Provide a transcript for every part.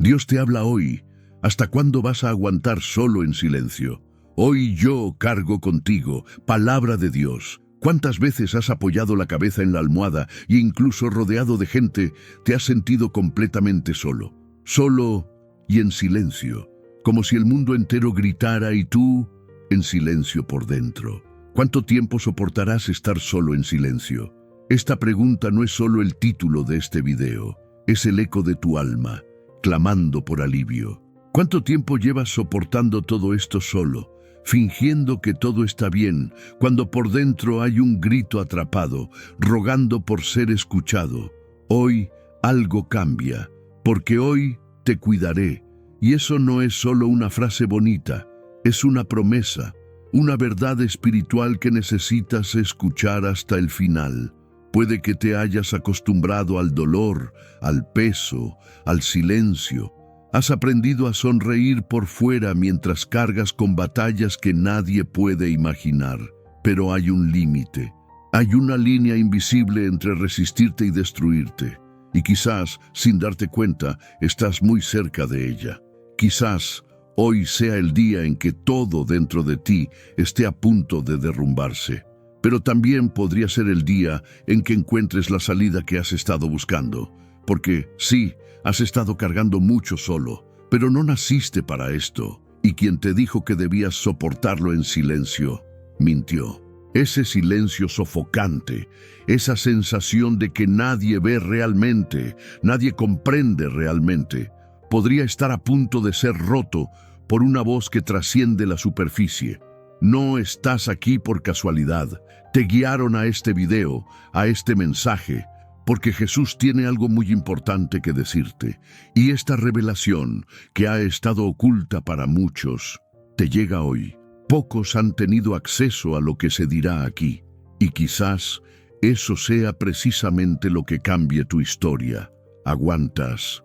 Dios te habla hoy. ¿Hasta cuándo vas a aguantar solo en silencio? Hoy yo cargo contigo, palabra de Dios. ¿Cuántas veces has apoyado la cabeza en la almohada e incluso rodeado de gente te has sentido completamente solo? Solo y en silencio, como si el mundo entero gritara y tú en silencio por dentro. ¿Cuánto tiempo soportarás estar solo en silencio? Esta pregunta no es solo el título de este video, es el eco de tu alma, clamando por alivio. ¿Cuánto tiempo llevas soportando todo esto solo, fingiendo que todo está bien, cuando por dentro hay un grito atrapado, rogando por ser escuchado? Hoy algo cambia, porque hoy te cuidaré. Y eso no es solo una frase bonita, es una promesa, una verdad espiritual que necesitas escuchar hasta el final. Puede que te hayas acostumbrado al dolor, al peso, al silencio. Has aprendido a sonreír por fuera mientras cargas con batallas que nadie puede imaginar. Pero hay un límite. Hay una línea invisible entre resistirte y destruirte. Y quizás, sin darte cuenta, estás muy cerca de ella. Quizás hoy sea el día en que todo dentro de ti esté a punto de derrumbarse. Pero también podría ser el día en que encuentres la salida que has estado buscando. Porque sí, has estado cargando mucho solo, pero no naciste para esto. Y quien te dijo que debías soportarlo en silencio, mintió. Ese silencio sofocante, esa sensación de que nadie ve realmente, nadie comprende realmente, podría estar a punto de ser roto por una voz que trasciende la superficie. No estás aquí por casualidad. Te guiaron a este video, a este mensaje, porque Jesús tiene algo muy importante que decirte. Y esta revelación, que ha estado oculta para muchos, te llega hoy. Pocos han tenido acceso a lo que se dirá aquí, y quizás eso sea precisamente lo que cambie tu historia. Aguantas,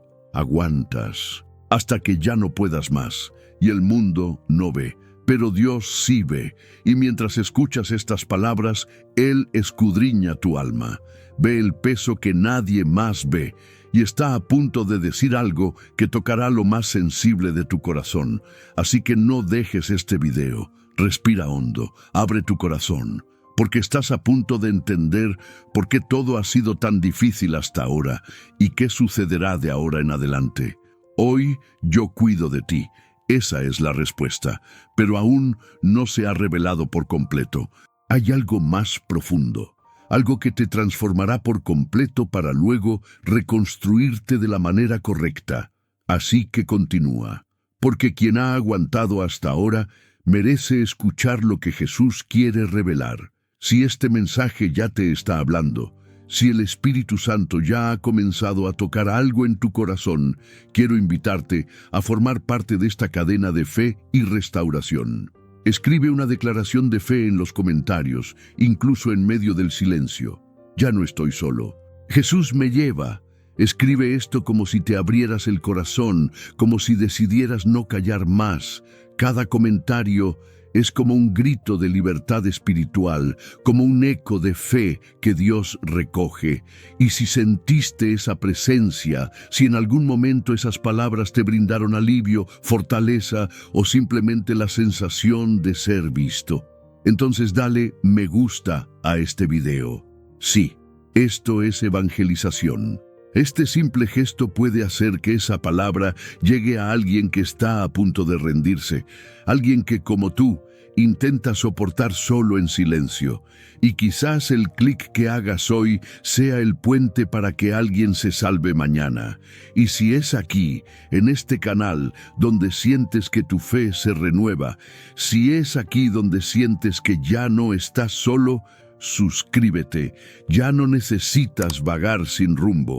hasta que ya no puedas más, y el mundo no ve. Pero Dios sí ve, y mientras escuchas estas palabras, Él escudriña tu alma, ve el peso que nadie más ve, y está a punto de decir algo que tocará lo más sensible de tu corazón. Así que no dejes este video, respira hondo, abre tu corazón, porque estás a punto de entender por qué todo ha sido tan difícil hasta ahora, y qué sucederá de ahora en adelante. Hoy yo cuido de ti. Esa es la respuesta, pero aún no se ha revelado por completo. Hay algo más profundo, algo que te transformará por completo para luego reconstruirte de la manera correcta. Así que continúa, porque quien ha aguantado hasta ahora merece escuchar lo que Jesús quiere revelar. Si este mensaje ya te está hablando, si el Espíritu Santo ya ha comenzado a tocar algo en tu corazón, quiero invitarte a formar parte de esta cadena de fe y restauración. Escribe una declaración de fe en los comentarios, incluso en medio del silencio. Ya no estoy solo. Jesús me lleva. Escribe esto como si te abrieras el corazón, como si decidieras no callar más. Cada comentario es como un grito de libertad espiritual, como un eco de fe que Dios recoge. Y si sentiste esa presencia, si en algún momento esas palabras te brindaron alivio, fortaleza o simplemente la sensación de ser visto, entonces dale me gusta a este video. Sí, esto es evangelización. Este simple gesto puede hacer que esa palabra llegue a alguien que está a punto de rendirse, alguien que, como tú, intenta soportar solo en silencio. Y quizás el clic que hagas hoy sea el puente para que alguien se salve mañana. Y si es aquí, en este canal, donde sientes que tu fe se renueva, si es aquí donde sientes que ya no estás solo, suscríbete. Ya no necesitas vagar sin rumbo.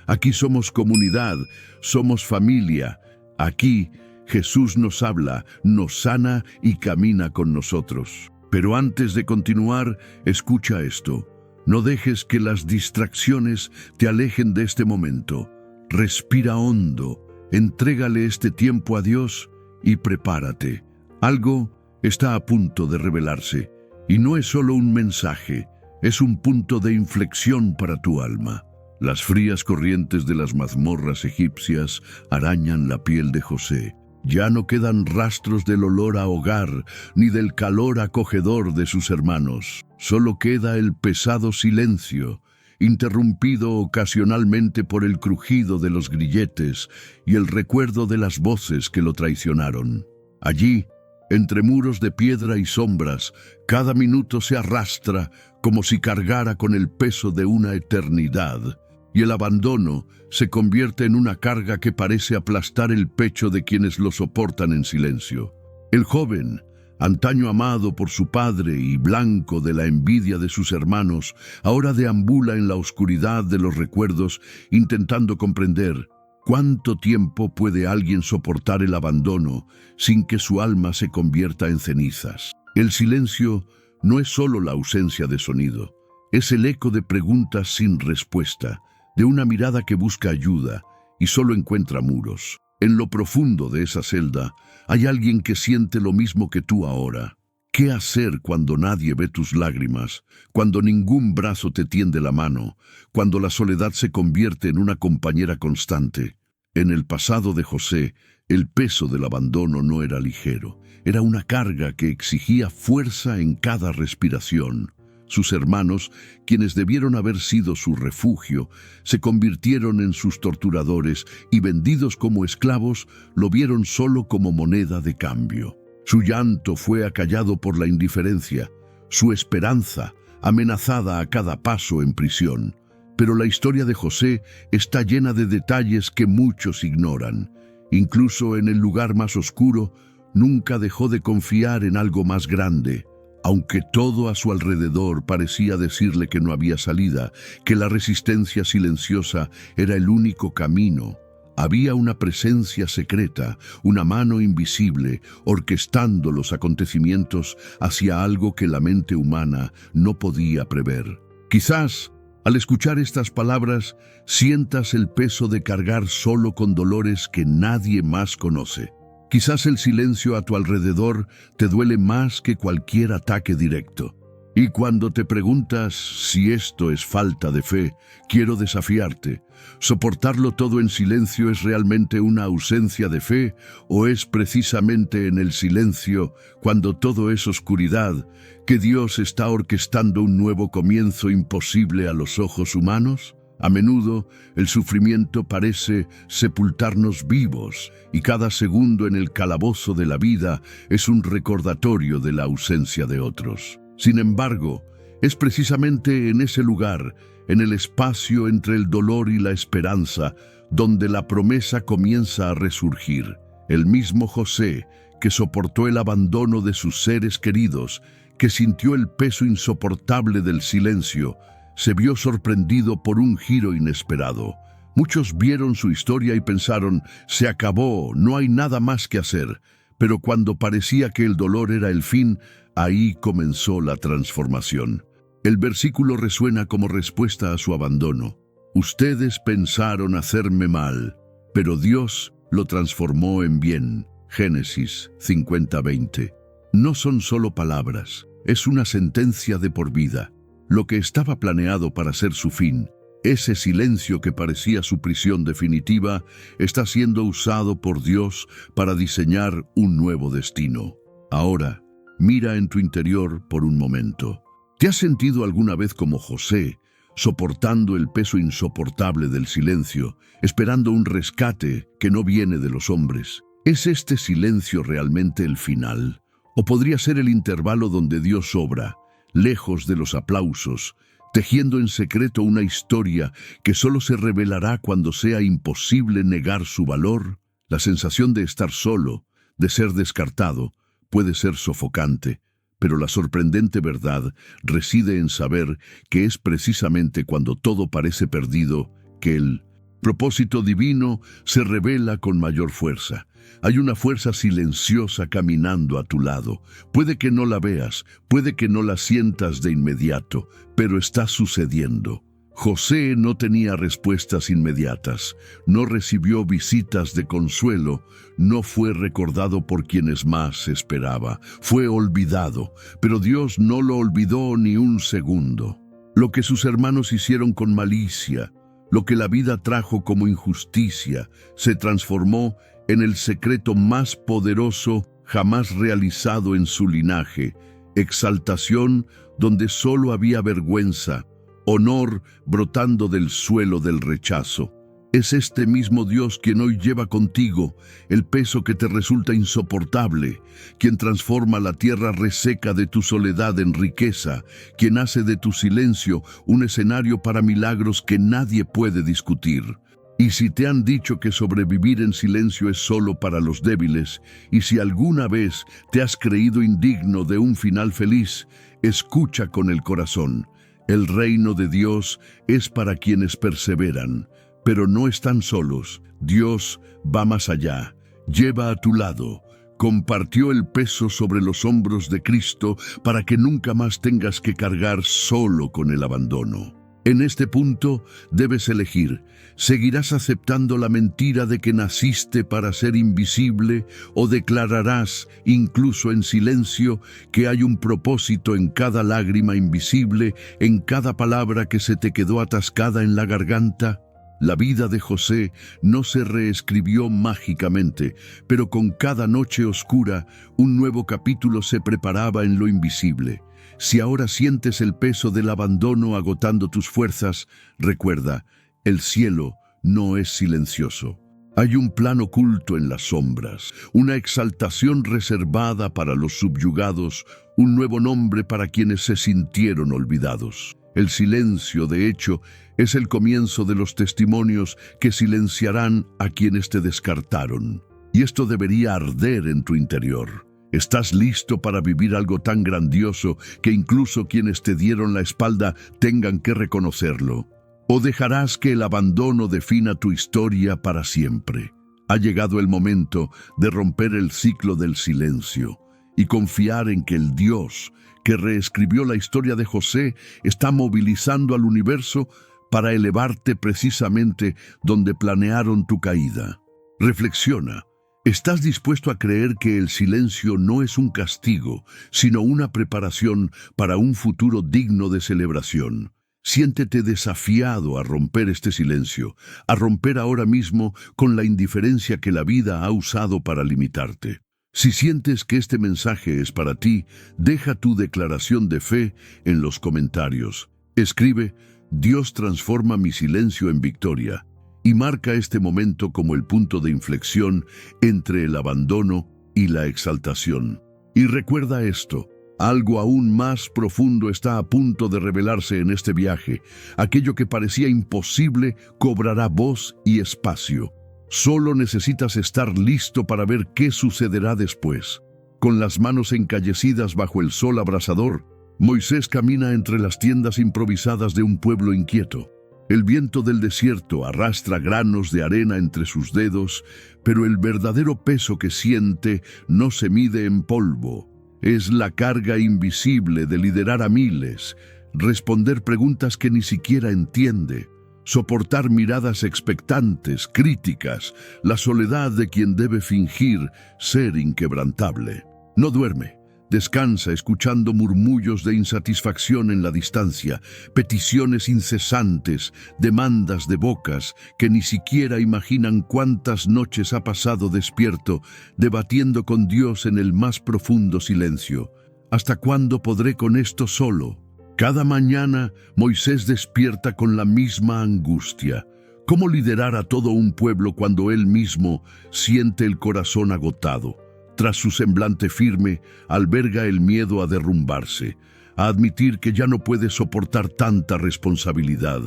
Aquí somos comunidad, somos familia. Aquí Jesús nos habla, nos sana y camina con nosotros. Pero antes de continuar, escucha esto. No dejes que las distracciones te alejen de este momento. Respira hondo, entrégale este tiempo a Dios y prepárate. Algo está a punto de revelarse. Y no es solo un mensaje, es un punto de inflexión para tu alma. Las frías corrientes de las mazmorras egipcias arañan la piel de José. Ya no quedan rastros del olor a hogar, ni del calor acogedor de sus hermanos. Solo queda el pesado silencio, interrumpido ocasionalmente por el crujido de los grilletes y el recuerdo de las voces que lo traicionaron. Allí, entre muros de piedra y sombras, cada minuto se arrastra como si cargara con el peso de una eternidad, y el abandono se convierte en una carga que parece aplastar el pecho de quienes lo soportan en silencio. El joven, antaño amado por su padre y blanco de la envidia de sus hermanos, ahora deambula en la oscuridad de los recuerdos intentando comprender cuánto tiempo puede alguien soportar el abandono sin que su alma se convierta en cenizas. El silencio no es solo la ausencia de sonido, es el eco de preguntas sin respuesta, de una mirada que busca ayuda y solo encuentra muros. En lo profundo de esa celda hay alguien que siente lo mismo que tú ahora. ¿Qué hacer cuando nadie ve tus lágrimas, cuando ningún brazo te tiende la mano, cuando la soledad se convierte en una compañera constante? En el pasado de José, el peso del abandono no era ligero, era una carga que exigía fuerza en cada respiración. Sus hermanos, quienes debieron haber sido su refugio, se convirtieron en sus torturadores y, vendidos como esclavos, lo vieron solo como moneda de cambio. Su llanto fue acallado por la indiferencia, su esperanza amenazada a cada paso en prisión. Pero la historia de José está llena de detalles que muchos ignoran. Incluso en el lugar más oscuro, nunca dejó de confiar en algo más grande. Aunque todo a su alrededor parecía decirle que no había salida, que la resistencia silenciosa era el único camino, había una presencia secreta, una mano invisible, orquestando los acontecimientos hacia algo que la mente humana no podía prever. Quizás, al escuchar estas palabras, sientas el peso de cargar solo con dolores que nadie más conoce. Quizás el silencio a tu alrededor te duele más que cualquier ataque directo. Y cuando te preguntas si esto es falta de fe, quiero desafiarte. ¿Soportarlo todo en silencio es realmente una ausencia de fe o es precisamente en el silencio, cuando todo es oscuridad, que Dios está orquestando un nuevo comienzo imposible a los ojos humanos? A menudo, el sufrimiento parece sepultarnos vivos y cada segundo en el calabozo de la vida es un recordatorio de la ausencia de otros. Sin embargo, es precisamente en ese lugar, en el espacio entre el dolor y la esperanza, donde la promesa comienza a resurgir. El mismo José, que soportó el abandono de sus seres queridos, que sintió el peso insoportable del silencio, se vio sorprendido por un giro inesperado. Muchos vieron su historia y pensaron, se acabó, no hay nada más que hacer. Pero cuando parecía que el dolor era el fin, ahí comenzó la transformación. El versículo resuena como respuesta a su abandono. Ustedes pensaron hacerme mal, pero Dios lo transformó en bien. Génesis 50:20. No son solo palabras, es una sentencia de por vida. Lo que estaba planeado para ser su fin, ese silencio que parecía su prisión definitiva, está siendo usado por Dios para diseñar un nuevo destino. Ahora, mira en tu interior por un momento. ¿Te has sentido alguna vez como José, soportando el peso insoportable del silencio, esperando un rescate que no viene de los hombres? ¿Es este silencio realmente el final? ¿O podría ser el intervalo donde Dios obra, lejos de los aplausos, tejiendo en secreto una historia que solo se revelará cuando sea imposible negar su valor? La sensación de estar solo, de ser descartado, puede ser sofocante, pero la sorprendente verdad reside en saber que es precisamente cuando todo parece perdido que el propósito divino se revela con mayor fuerza. Hay una fuerza silenciosa caminando a tu lado. Puede que no la veas, puede que no la sientas de inmediato, pero está sucediendo. José no tenía respuestas inmediatas, no recibió visitas de consuelo, no fue recordado por quienes más esperaba, fue olvidado, pero Dios no lo olvidó ni un segundo. Lo que sus hermanos hicieron con malicia, Lo que la vida trajo como injusticia se transformó en el secreto más poderoso jamás realizado en su linaje, exaltación donde solo había vergüenza, honor brotando del suelo del rechazo. Es este mismo Dios quien hoy lleva contigo el peso que te resulta insoportable, quien transforma la tierra reseca de tu soledad en riqueza, quien hace de tu silencio un escenario para milagros que nadie puede discutir. Y si te han dicho que sobrevivir en silencio es solo para los débiles, y si alguna vez te has creído indigno de un final feliz, escucha con el corazón. El reino de Dios es para quienes perseveran. Pero no están solos. Dios va más allá. Lleva a tu lado. Compartió el peso sobre los hombros de Cristo para que nunca más tengas que cargar solo con el abandono. En este punto debes elegir. ¿Seguirás aceptando la mentira de que naciste para ser invisible o declararás, incluso en silencio, que hay un propósito en cada lágrima invisible, en cada palabra que se te quedó atascada en la garganta? La vida de José no se reescribió mágicamente, pero con cada noche oscura, un nuevo capítulo se preparaba en lo invisible. Si ahora sientes el peso del abandono agotando tus fuerzas, recuerda, el cielo no es silencioso. Hay un plan oculto en las sombras, una exaltación reservada para los subyugados, un nuevo nombre para quienes se sintieron olvidados. El silencio, de hecho, es el comienzo de los testimonios que silenciarán a quienes te descartaron. Y esto debería arder en tu interior. ¿Estás listo para vivir algo tan grandioso que incluso quienes te dieron la espalda tengan que reconocerlo? ¿O dejarás que el abandono defina tu historia para siempre? Ha llegado el momento de romper el ciclo del silencio y confiar en que el Dios que reescribió la historia de José está movilizando al universo para elevarte precisamente donde planearon tu caída. Reflexiona. ¿Estás dispuesto a creer que el silencio no es un castigo, sino una preparación para un futuro digno de celebración? Siéntete desafiado a romper este silencio, a romper ahora mismo con la indiferencia que la vida ha usado para limitarte. Si sientes que este mensaje es para ti, deja tu declaración de fe en los comentarios. Escribe, Dios transforma mi silencio en victoria, y marca este momento como el punto de inflexión entre el abandono y la exaltación. Y recuerda esto, algo aún más profundo está a punto de revelarse en este viaje. Aquello que parecía imposible cobrará voz y espacio. Solo necesitas estar listo para ver qué sucederá después. Con las manos encallecidas bajo el sol abrasador, Moisés camina entre las tiendas improvisadas de un pueblo inquieto. El viento del desierto arrastra granos de arena entre sus dedos, pero el verdadero peso que siente no se mide en polvo. Es la carga invisible de liderar a miles, responder preguntas que ni siquiera entiende, soportar miradas expectantes, críticas, la soledad de quien debe fingir ser inquebrantable. No duerme, descansa escuchando murmullos de insatisfacción en la distancia, peticiones incesantes, demandas de bocas que ni siquiera imaginan cuántas noches ha pasado despierto, debatiendo con Dios en el más profundo silencio. ¿Hasta cuándo podré con esto solo? Cada mañana Moisés despierta con la misma angustia. ¿Cómo liderar a todo un pueblo cuando él mismo siente el corazón agotado? Tras su semblante firme, alberga el miedo a derrumbarse, a admitir que ya no puede soportar tanta responsabilidad,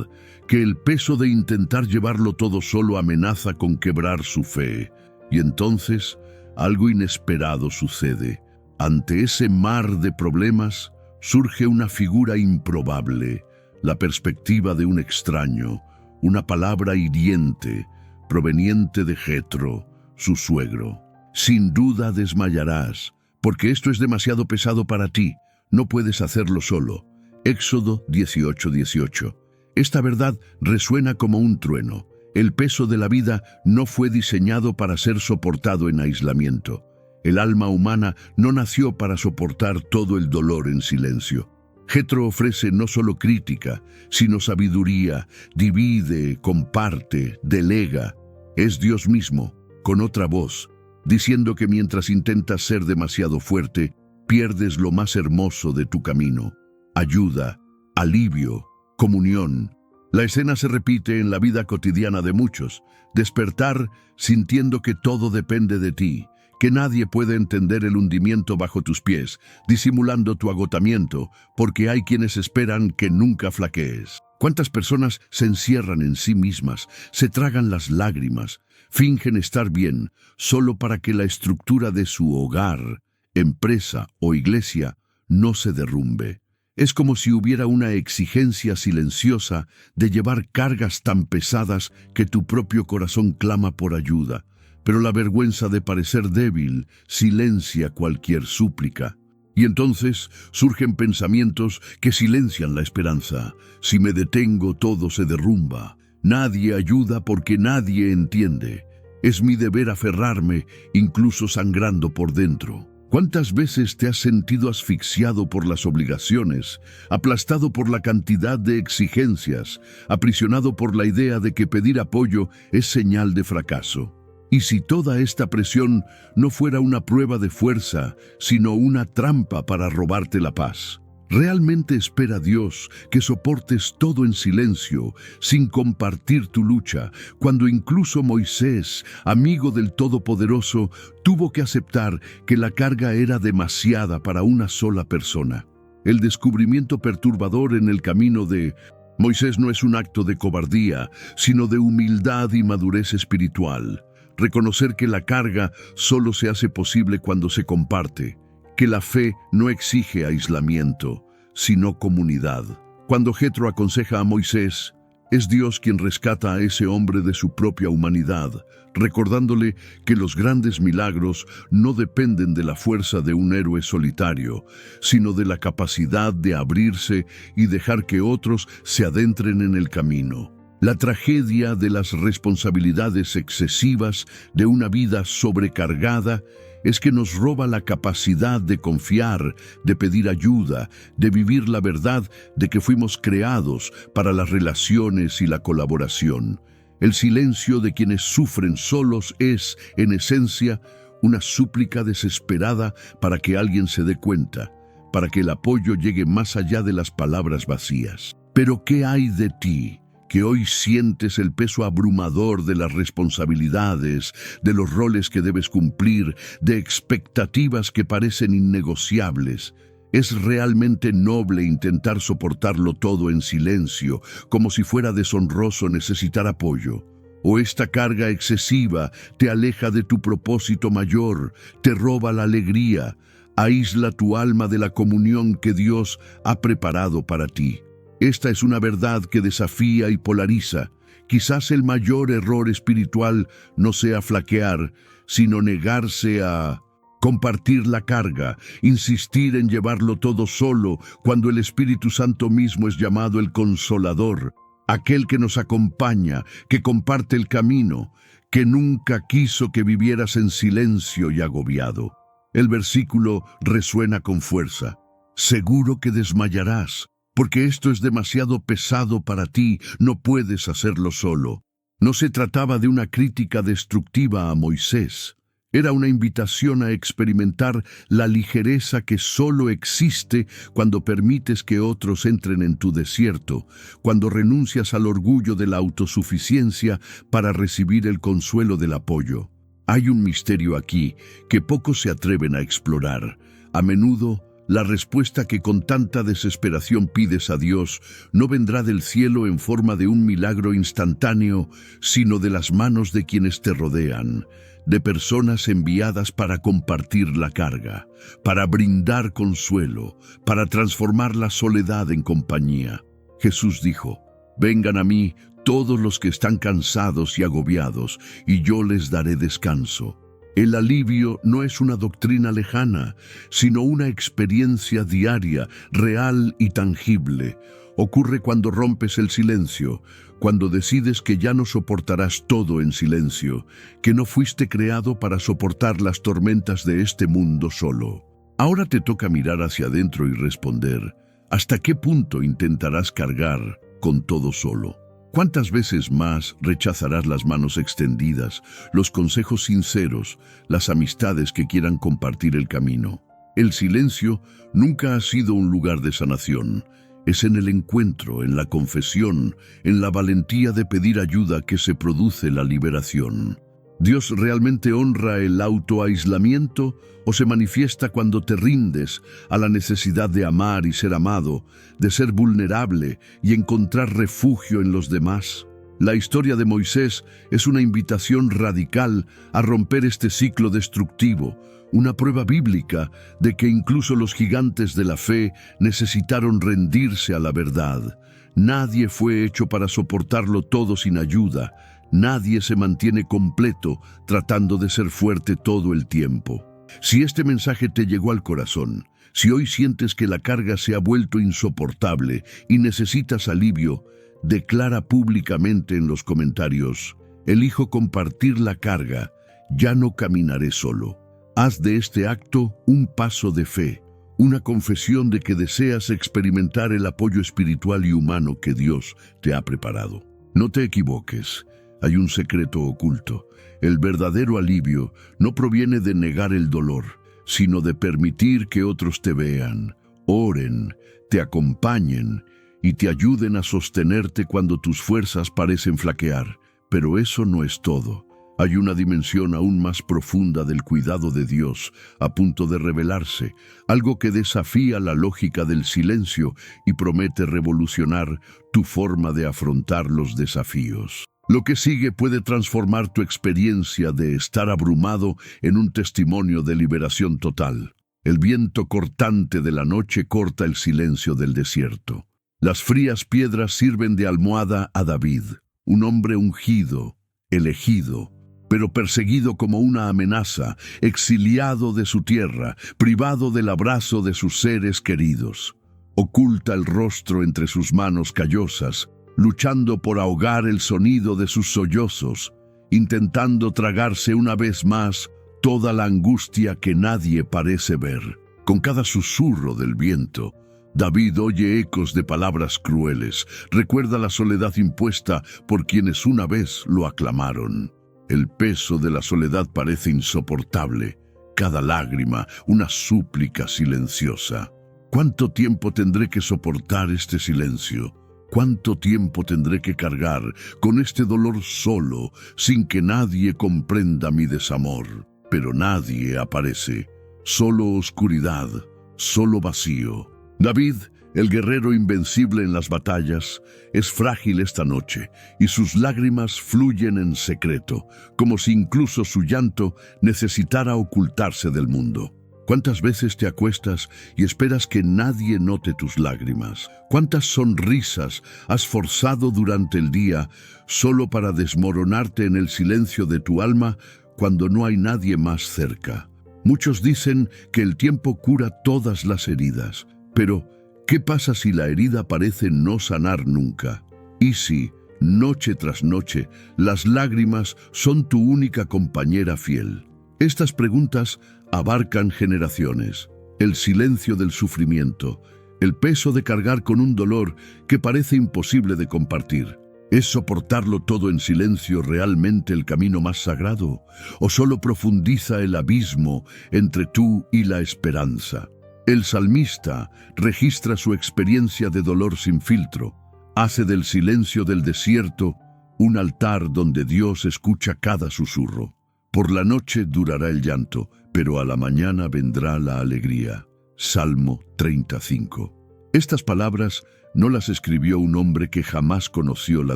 que el peso de intentar llevarlo todo solo amenaza con quebrar su fe. Y entonces, algo inesperado sucede. Ante ese mar de problemas, surge una figura improbable, la perspectiva de un extraño, una palabra hiriente, proveniente de Jetro, su suegro. Sin duda desmayarás, porque esto es demasiado pesado para ti, no puedes hacerlo solo. Éxodo 18:18. Esta verdad resuena como un trueno. El peso de la vida no fue diseñado para ser soportado en aislamiento. El alma humana no nació para soportar todo el dolor en silencio. Jetro ofrece no solo crítica, sino sabiduría, divide, comparte, delega. Es Dios mismo, con otra voz, diciendo que mientras intentas ser demasiado fuerte, pierdes lo más hermoso de tu camino: ayuda, alivio, comunión. La escena se repite en la vida cotidiana de muchos: despertar sintiendo que todo depende de ti, que nadie puede entender el hundimiento bajo tus pies, disimulando tu agotamiento, porque hay quienes esperan que nunca flaquees. ¿Cuántas personas se encierran en sí mismas, se tragan las lágrimas, fingen estar bien, solo para que la estructura de su hogar, empresa o iglesia no se derrumbe? Es como si hubiera una exigencia silenciosa de llevar cargas tan pesadas que tu propio corazón clama por ayuda. Pero la vergüenza de parecer débil silencia cualquier súplica. Y entonces surgen pensamientos que silencian la esperanza. Si me detengo, todo se derrumba. Nadie ayuda porque nadie entiende. Es mi deber aferrarme, incluso sangrando por dentro. ¿Cuántas veces te has sentido asfixiado por las obligaciones, aplastado por la cantidad de exigencias, aprisionado por la idea de que pedir apoyo es señal de fracaso? ¿Y si toda esta presión no fuera una prueba de fuerza, sino una trampa para robarte la paz? ¿Realmente espera Dios que soportes todo en silencio, sin compartir tu lucha, cuando incluso Moisés, amigo del Todopoderoso, tuvo que aceptar que la carga era demasiada para una sola persona? El descubrimiento perturbador en el camino de Moisés no es un acto de cobardía, sino de humildad y madurez espiritual. Reconocer que la carga solo se hace posible cuando se comparte, que la fe no exige aislamiento, sino comunidad. Cuando Jetro aconseja a Moisés, es Dios quien rescata a ese hombre de su propia humanidad, recordándole que los grandes milagros no dependen de la fuerza de un héroe solitario, sino de la capacidad de abrirse y dejar que otros se adentren en el camino. La tragedia de las responsabilidades excesivas de una vida sobrecargada es que nos roba la capacidad de confiar, de pedir ayuda, de vivir la verdad de que fuimos creados para las relaciones y la colaboración. El silencio de quienes sufren solos es, en esencia, una súplica desesperada para que alguien se dé cuenta, para que el apoyo llegue más allá de las palabras vacías. Pero ¿qué hay de ti, que hoy sientes el peso abrumador de las responsabilidades, de los roles que debes cumplir, de expectativas que parecen innegociables? Es realmente noble intentar soportarlo todo en silencio, como si fuera deshonroso necesitar apoyo. ¿O esta carga excesiva te aleja de tu propósito mayor, te roba la alegría, aísla tu alma de la comunión que Dios ha preparado para ti? Esta es una verdad que desafía y polariza. Quizás el mayor error espiritual no sea flaquear, sino negarse a compartir la carga, insistir en llevarlo todo solo, cuando el Espíritu Santo mismo es llamado el Consolador, aquel que nos acompaña, que comparte el camino, que nunca quiso que vivieras en silencio y agobiado. El versículo resuena con fuerza. Seguro que desmayarás, porque esto es demasiado pesado para ti, no puedes hacerlo solo. No se trataba de una crítica destructiva a Moisés. Era una invitación a experimentar la ligereza que solo existe cuando permites que otros entren en tu desierto, cuando renuncias al orgullo de la autosuficiencia para recibir el consuelo del apoyo. Hay un misterio aquí que pocos se atreven a explorar. A menudo, la respuesta que con tanta desesperación pides a Dios no vendrá del cielo en forma de un milagro instantáneo, sino de las manos de quienes te rodean, de personas enviadas para compartir la carga, para brindar consuelo, para transformar la soledad en compañía. Jesús dijo: «Vengan a mí todos los que están cansados y agobiados, y yo les daré descanso». El alivio no es una doctrina lejana, sino una experiencia diaria, real y tangible. Ocurre cuando rompes el silencio, cuando decides que ya no soportarás todo en silencio, que no fuiste creado para soportar las tormentas de este mundo solo. Ahora te toca mirar hacia adentro y responder: ¿Hasta qué punto intentarás cargar con todo solo? ¿Cuántas veces más rechazarás las manos extendidas, los consejos sinceros, las amistades que quieran compartir el camino? El silencio nunca ha sido un lugar de sanación. Es en el encuentro, en la confesión, en la valentía de pedir ayuda que se produce la liberación. ¿Dios realmente honra el autoaislamiento o se manifiesta cuando te rindes a la necesidad de amar y ser amado, de ser vulnerable y encontrar refugio en los demás? La historia de Moisés es una invitación radical a romper este ciclo destructivo, una prueba bíblica de que incluso los gigantes de la fe necesitaron rendirse a la verdad. Nadie fue hecho para soportarlo todo sin ayuda. Nadie se mantiene completo tratando de ser fuerte todo el tiempo. Si este mensaje te llegó al corazón, si hoy sientes que la carga se ha vuelto insoportable y necesitas alivio, declara públicamente en los comentarios: elijo compartir la carga, ya no caminaré solo. Haz de este acto un paso de fe, una confesión de que deseas experimentar el apoyo espiritual y humano que Dios te ha preparado. No te equivoques. Hay un secreto oculto. El verdadero alivio no proviene de negar el dolor, sino de permitir que otros te vean, oren, te acompañen y te ayuden a sostenerte cuando tus fuerzas parecen flaquear. Pero eso no es todo. Hay una dimensión aún más profunda del cuidado de Dios a punto de revelarse, algo que desafía la lógica del silencio y promete revolucionar tu forma de afrontar los desafíos. Lo que sigue puede transformar tu experiencia de estar abrumado en un testimonio de liberación total. El viento cortante de la noche corta el silencio del desierto. Las frías piedras sirven de almohada a David, un hombre ungido, elegido, pero perseguido como una amenaza, exiliado de su tierra, privado del abrazo de sus seres queridos. Oculta el rostro entre sus manos callosas, luchando por ahogar el sonido de sus sollozos, intentando tragarse una vez más toda la angustia que nadie parece ver. Con cada susurro del viento, David oye ecos de palabras crueles, recuerda la soledad impuesta por quienes una vez lo aclamaron. El peso de la soledad parece insoportable, cada lágrima una súplica silenciosa. ¿Cuánto tiempo tendré que soportar este silencio? ¿Cuánto tiempo tendré que cargar con este dolor solo, sin que nadie comprenda mi desamor? Pero nadie aparece, solo oscuridad, solo vacío. David, el guerrero invencible en las batallas, es frágil esta noche y sus lágrimas fluyen en secreto, como si incluso su llanto necesitara ocultarse del mundo. ¿Cuántas veces te acuestas y esperas que nadie note tus lágrimas? ¿Cuántas sonrisas has forzado durante el día solo para desmoronarte en el silencio de tu alma cuando no hay nadie más cerca? Muchos dicen que el tiempo cura todas las heridas, pero ¿qué pasa si la herida parece no sanar nunca? ¿Y si, noche tras noche, las lágrimas son tu única compañera fiel? Estas preguntas abarcan generaciones, el silencio del sufrimiento, el peso de cargar con un dolor que parece imposible de compartir. ¿Es soportarlo todo en silencio realmente el camino más sagrado? ¿O solo profundiza el abismo entre tú y la esperanza? El salmista registra su experiencia de dolor sin filtro, hace del silencio del desierto un altar donde Dios escucha cada susurro. Por la noche durará el llanto, pero a la mañana vendrá la alegría. Salmo 35. Estas palabras no las escribió un hombre que jamás conoció la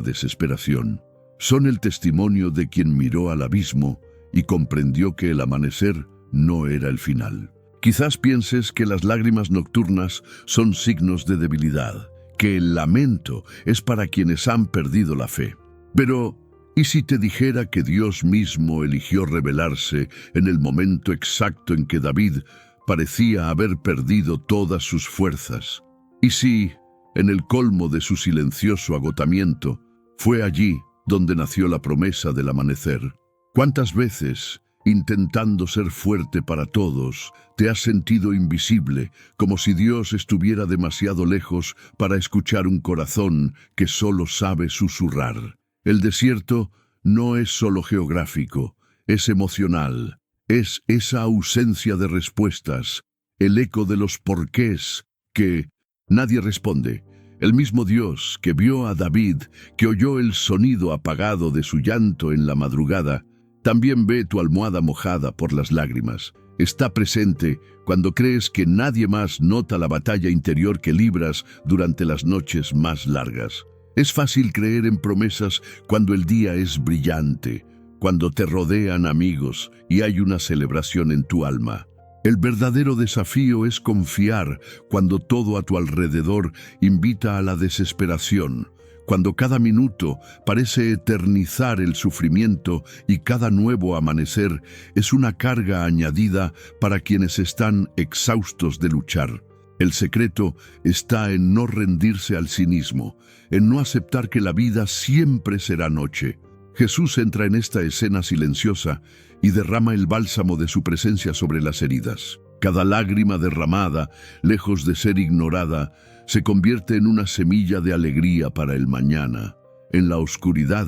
desesperación. Son el testimonio de quien miró al abismo y comprendió que el amanecer no era el final. Quizás pienses que las lágrimas nocturnas son signos de debilidad, que el lamento es para quienes han perdido la fe. Pero ¿y si te dijera que Dios mismo eligió revelarse en el momento exacto en que David parecía haber perdido todas sus fuerzas? ¿Y si, en el colmo de su silencioso agotamiento, fue allí donde nació la promesa del amanecer? ¿Cuántas veces intentando ser fuerte para todos. Te has sentido invisible, como si Dios estuviera demasiado lejos para escuchar un corazón que solo sabe susurrar. El desierto no es solo geográfico, es emocional. Es esa ausencia de respuestas, el eco de los porqués que nadie responde. El mismo Dios que vio a David, que oyó el sonido apagado de su llanto en la madrugada, también ve tu almohada mojada por las lágrimas. Está presente cuando crees que nadie más nota la batalla interior que libras durante las noches más largas. Es fácil creer en promesas cuando el día es brillante, cuando te rodean amigos y hay una celebración en tu alma. El verdadero desafío es confiar cuando todo a tu alrededor invita a la desesperación, cuando cada minuto parece eternizar el sufrimiento y cada nuevo amanecer es una carga añadida para quienes están exhaustos de luchar. El secreto está en no rendirse al cinismo, en no aceptar que la vida siempre será noche. Jesús entra en esta escena silenciosa y derrama el bálsamo de su presencia sobre las heridas. Cada lágrima derramada, lejos de ser ignorada, se convierte en una semilla de alegría para el mañana. En la oscuridad,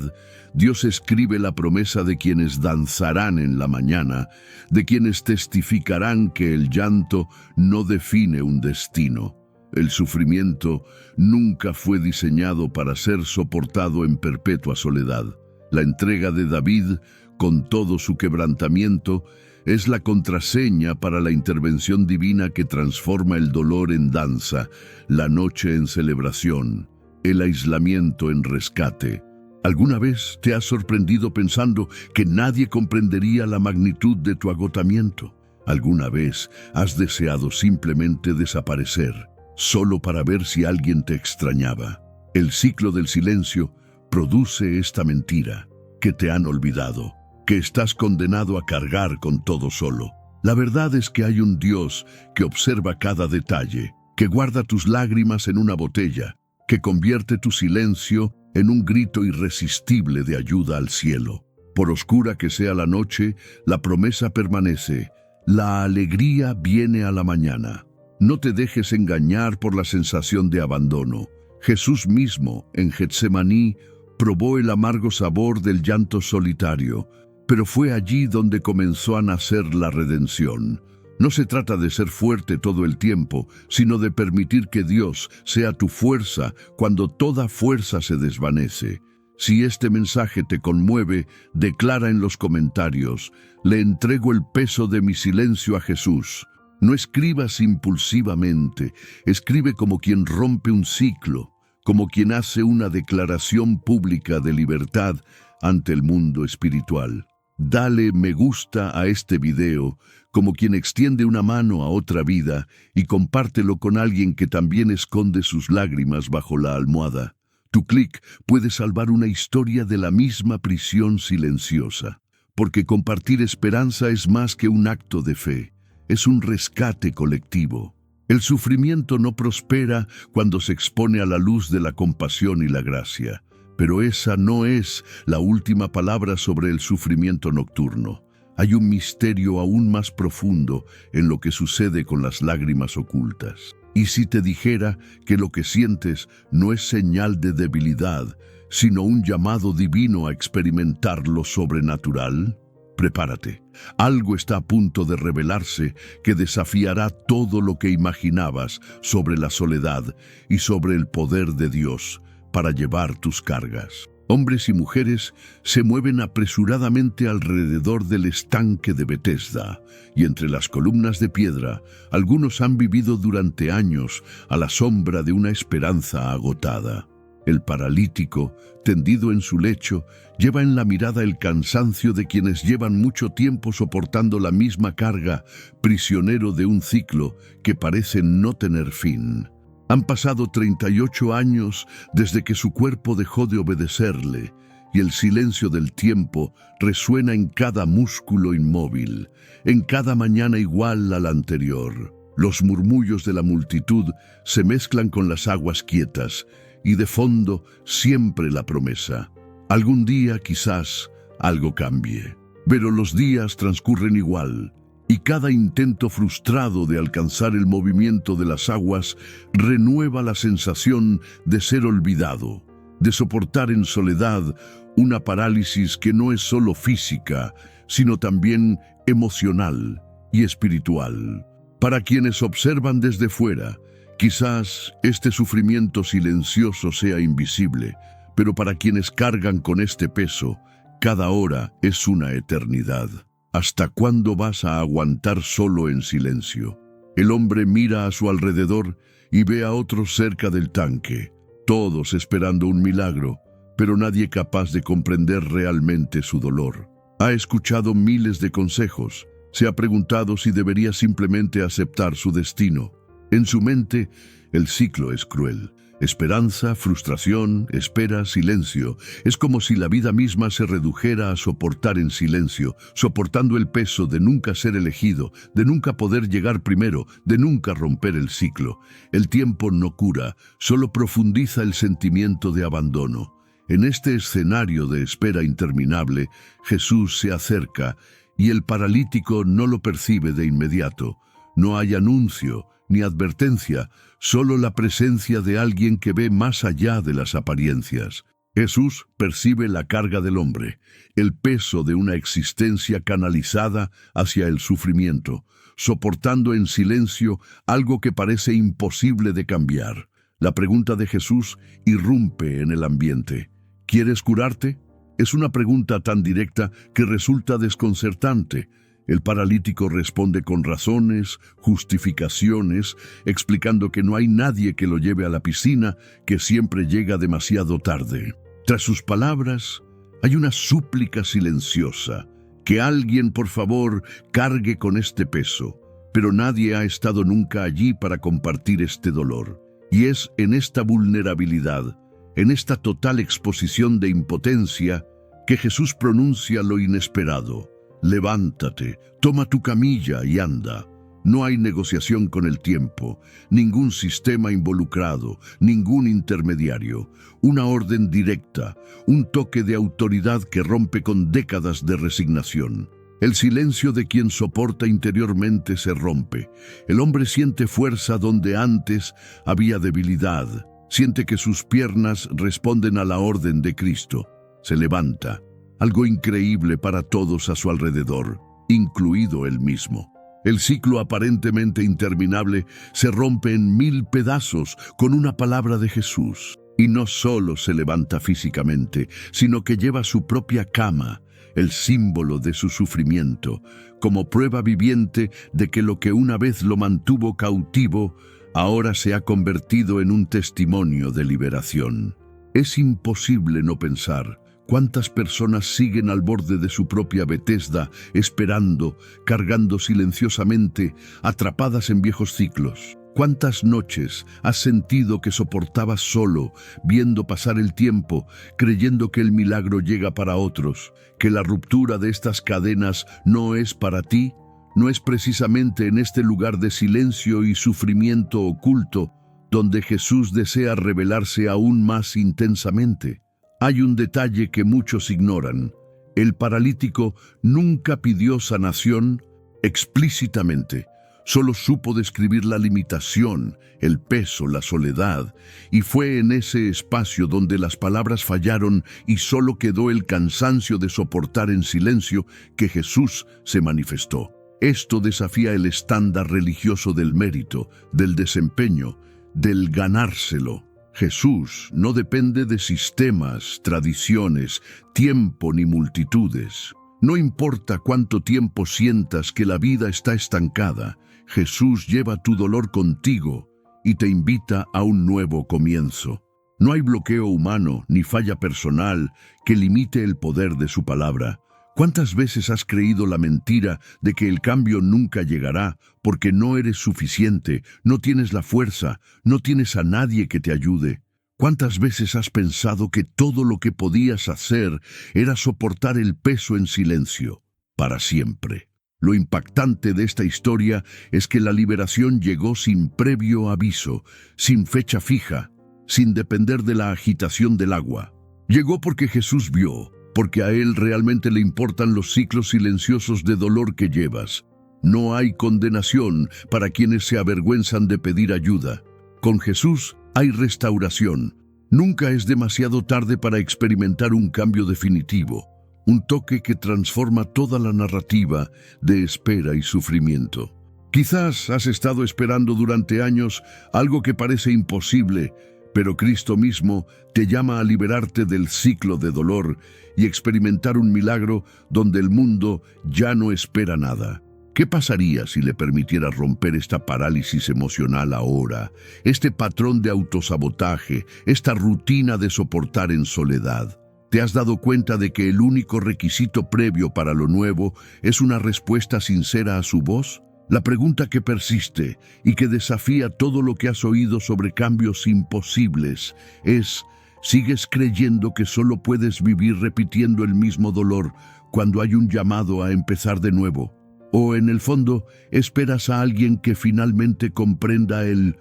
Dios escribe la promesa de quienes danzarán en la mañana, de quienes testificarán que el llanto no define un destino. El sufrimiento nunca fue diseñado para ser soportado en perpetua soledad. La entrega de David, con todo su quebrantamiento, es la contraseña para la intervención divina que transforma el dolor en danza, la noche en celebración, el aislamiento en rescate. ¿Alguna vez te has sorprendido pensando que nadie comprendería la magnitud de tu agotamiento? ¿Alguna vez has deseado simplemente desaparecer, solo para ver si alguien te extrañaba? El ciclo del silencio produce esta mentira, que te han olvidado, que estás condenado a cargar con todo solo. La verdad es que hay un Dios que observa cada detalle, que guarda tus lágrimas en una botella, que convierte tu silencio en un grito irresistible de ayuda al cielo. Por oscura que sea la noche, la promesa permanece. La alegría viene a la mañana. No te dejes engañar por la sensación de abandono. Jesús mismo, en Getsemaní, probó el amargo sabor del llanto solitario, pero fue allí donde comenzó a nacer la redención. No se trata de ser fuerte todo el tiempo, sino de permitir que Dios sea tu fuerza cuando toda fuerza se desvanece. Si este mensaje te conmueve, declara en los comentarios: le entrego el peso de mi silencio a Jesús. No escribas impulsivamente, escribe como quien rompe un ciclo, como quien hace una declaración pública de libertad ante el mundo espiritual. Dale me gusta a este video como quien extiende una mano a otra vida y compártelo con alguien que también esconde sus lágrimas bajo la almohada. Tu clic puede salvar una historia de la misma prisión silenciosa, porque compartir esperanza es más que un acto de fe, es un rescate colectivo. El sufrimiento no prospera cuando se expone a la luz de la compasión y la gracia. Pero esa no es la última palabra sobre el sufrimiento nocturno. Hay un misterio aún más profundo en lo que sucede con las lágrimas ocultas. ¿Y si te dijera que lo que sientes no es señal de debilidad, sino un llamado divino a experimentar lo sobrenatural? Prepárate. Algo está a punto de revelarse que desafiará todo lo que imaginabas sobre la soledad y sobre el poder de Dios para llevar tus cargas. Hombres y mujeres se mueven apresuradamente alrededor del estanque de Betesda, y entre las columnas de piedra, algunos han vivido durante años a la sombra de una esperanza agotada. El paralítico, tendido en su lecho, lleva en la mirada el cansancio de quienes llevan mucho tiempo soportando la misma carga, prisionero de un ciclo que parece no tener fin. Han pasado 38 años desde que su cuerpo dejó de obedecerle, y el silencio del tiempo resuena en cada músculo inmóvil, en cada mañana igual a la anterior. Los murmullos de la multitud se mezclan con las aguas quietas, y de fondo siempre la promesa: algún día quizás algo cambie. Pero los días transcurren igual, y cada intento frustrado de alcanzar el movimiento de las aguas renueva la sensación de ser olvidado, de soportar en soledad una parálisis que no es solo física, sino también emocional y espiritual. Para quienes observan desde fuera, quizás este sufrimiento silencioso sea invisible, pero para quienes cargan con este peso, cada hora es una eternidad. ¿Hasta cuándo vas a aguantar solo en silencio? El hombre mira a su alrededor y ve a otros cerca del tanque, todos esperando un milagro, pero nadie capaz de comprender realmente su dolor. Ha escuchado miles de consejos, se ha preguntado si debería simplemente aceptar su destino. En su mente, el ciclo es cruel. Esperanza, frustración, espera, silencio. Es como si la vida misma se redujera a soportar en silencio, soportando el peso de nunca ser elegido, de nunca poder llegar primero, de nunca romper el ciclo. El tiempo no cura, solo profundiza el sentimiento de abandono. En este escenario de espera interminable, Jesús se acerca y el paralítico no lo percibe de inmediato. No hay anuncio ni advertencia, solo la presencia de alguien que ve más allá de las apariencias. Jesús percibe la carga del hombre, el peso de una existencia canalizada hacia el sufrimiento, soportando en silencio algo que parece imposible de cambiar. La pregunta de Jesús irrumpe en el ambiente. ¿Quieres curarte? Es una pregunta tan directa que resulta desconcertante. El paralítico responde con razones, justificaciones, explicando que no hay nadie que lo lleve a la piscina, que siempre llega demasiado tarde. Tras sus palabras, hay una súplica silenciosa, que alguien, por favor, cargue con este peso. Pero nadie ha estado nunca allí para compartir este dolor. Y es en esta vulnerabilidad, en esta total exposición de impotencia, que Jesús pronuncia lo inesperado. Levántate, toma tu camilla y anda. No hay negociación con el tiempo, ningún sistema involucrado, ningún intermediario. Una orden directa, un toque de autoridad que rompe con décadas de resignación. El silencio de quien soporta interiormente se rompe. El hombre siente fuerza donde antes había debilidad. Siente que sus piernas responden a la orden de Cristo. Se levanta. Algo increíble para todos a su alrededor, incluido él mismo. El ciclo aparentemente interminable se rompe en 1000 pedazos con una palabra de Jesús. Y no solo se levanta físicamente, sino que lleva su propia cama, el símbolo de su sufrimiento, como prueba viviente de que lo que una vez lo mantuvo cautivo, ahora se ha convertido en un testimonio de liberación. Es imposible no pensar cuántas personas siguen al borde de su propia Betesda, esperando, cargando silenciosamente, atrapadas en viejos ciclos. ¿Cuántas noches has sentido que soportabas solo, viendo pasar el tiempo, creyendo que el milagro llega para otros, que la ruptura de estas cadenas no es para ti? ¿No es precisamente en este lugar de silencio y sufrimiento oculto donde Jesús desea revelarse aún más intensamente? Hay un detalle que muchos ignoran. El paralítico nunca pidió sanación explícitamente. Solo supo describir la limitación, el peso, la soledad, y fue en ese espacio donde las palabras fallaron y solo quedó el cansancio de soportar en silencio que Jesús se manifestó. Esto desafía el estándar religioso del mérito, del desempeño, del ganárselo. Jesús no depende de sistemas, tradiciones, tiempo ni multitudes. No importa cuánto tiempo sientas que la vida está estancada, Jesús lleva tu dolor contigo y te invita a un nuevo comienzo. No hay bloqueo humano ni falla personal que limite el poder de su palabra. ¿Cuántas veces has creído la mentira de que el cambio nunca llegará porque no eres suficiente, no tienes la fuerza, no tienes a nadie que te ayude? ¿Cuántas veces has pensado que todo lo que podías hacer era soportar el peso en silencio, para siempre? Lo impactante de esta historia es que la liberación llegó sin previo aviso, sin fecha fija, sin depender de la agitación del agua. Llegó porque Jesús vio, porque a Él realmente le importan los ciclos silenciosos de dolor que llevas. No hay condenación para quienes se avergüenzan de pedir ayuda. Con Jesús hay restauración. Nunca es demasiado tarde para experimentar un cambio definitivo, un toque que transforma toda la narrativa de espera y sufrimiento. Quizás has estado esperando durante años algo que parece imposible, pero Cristo mismo te llama a liberarte del ciclo de dolor y experimentar un milagro donde el mundo ya no espera nada. ¿Qué pasaría si le permitieras romper esta parálisis emocional ahora, este patrón de autosabotaje, esta rutina de soportar en soledad? ¿Te has dado cuenta de que el único requisito previo para lo nuevo es una respuesta sincera a su voz? La pregunta que persiste y que desafía todo lo que has oído sobre cambios imposibles es: ¿sigues creyendo que solo puedes vivir repitiendo el mismo dolor cuando hay un llamado a empezar de nuevo? ¿O en el fondo esperas a alguien que finalmente comprenda el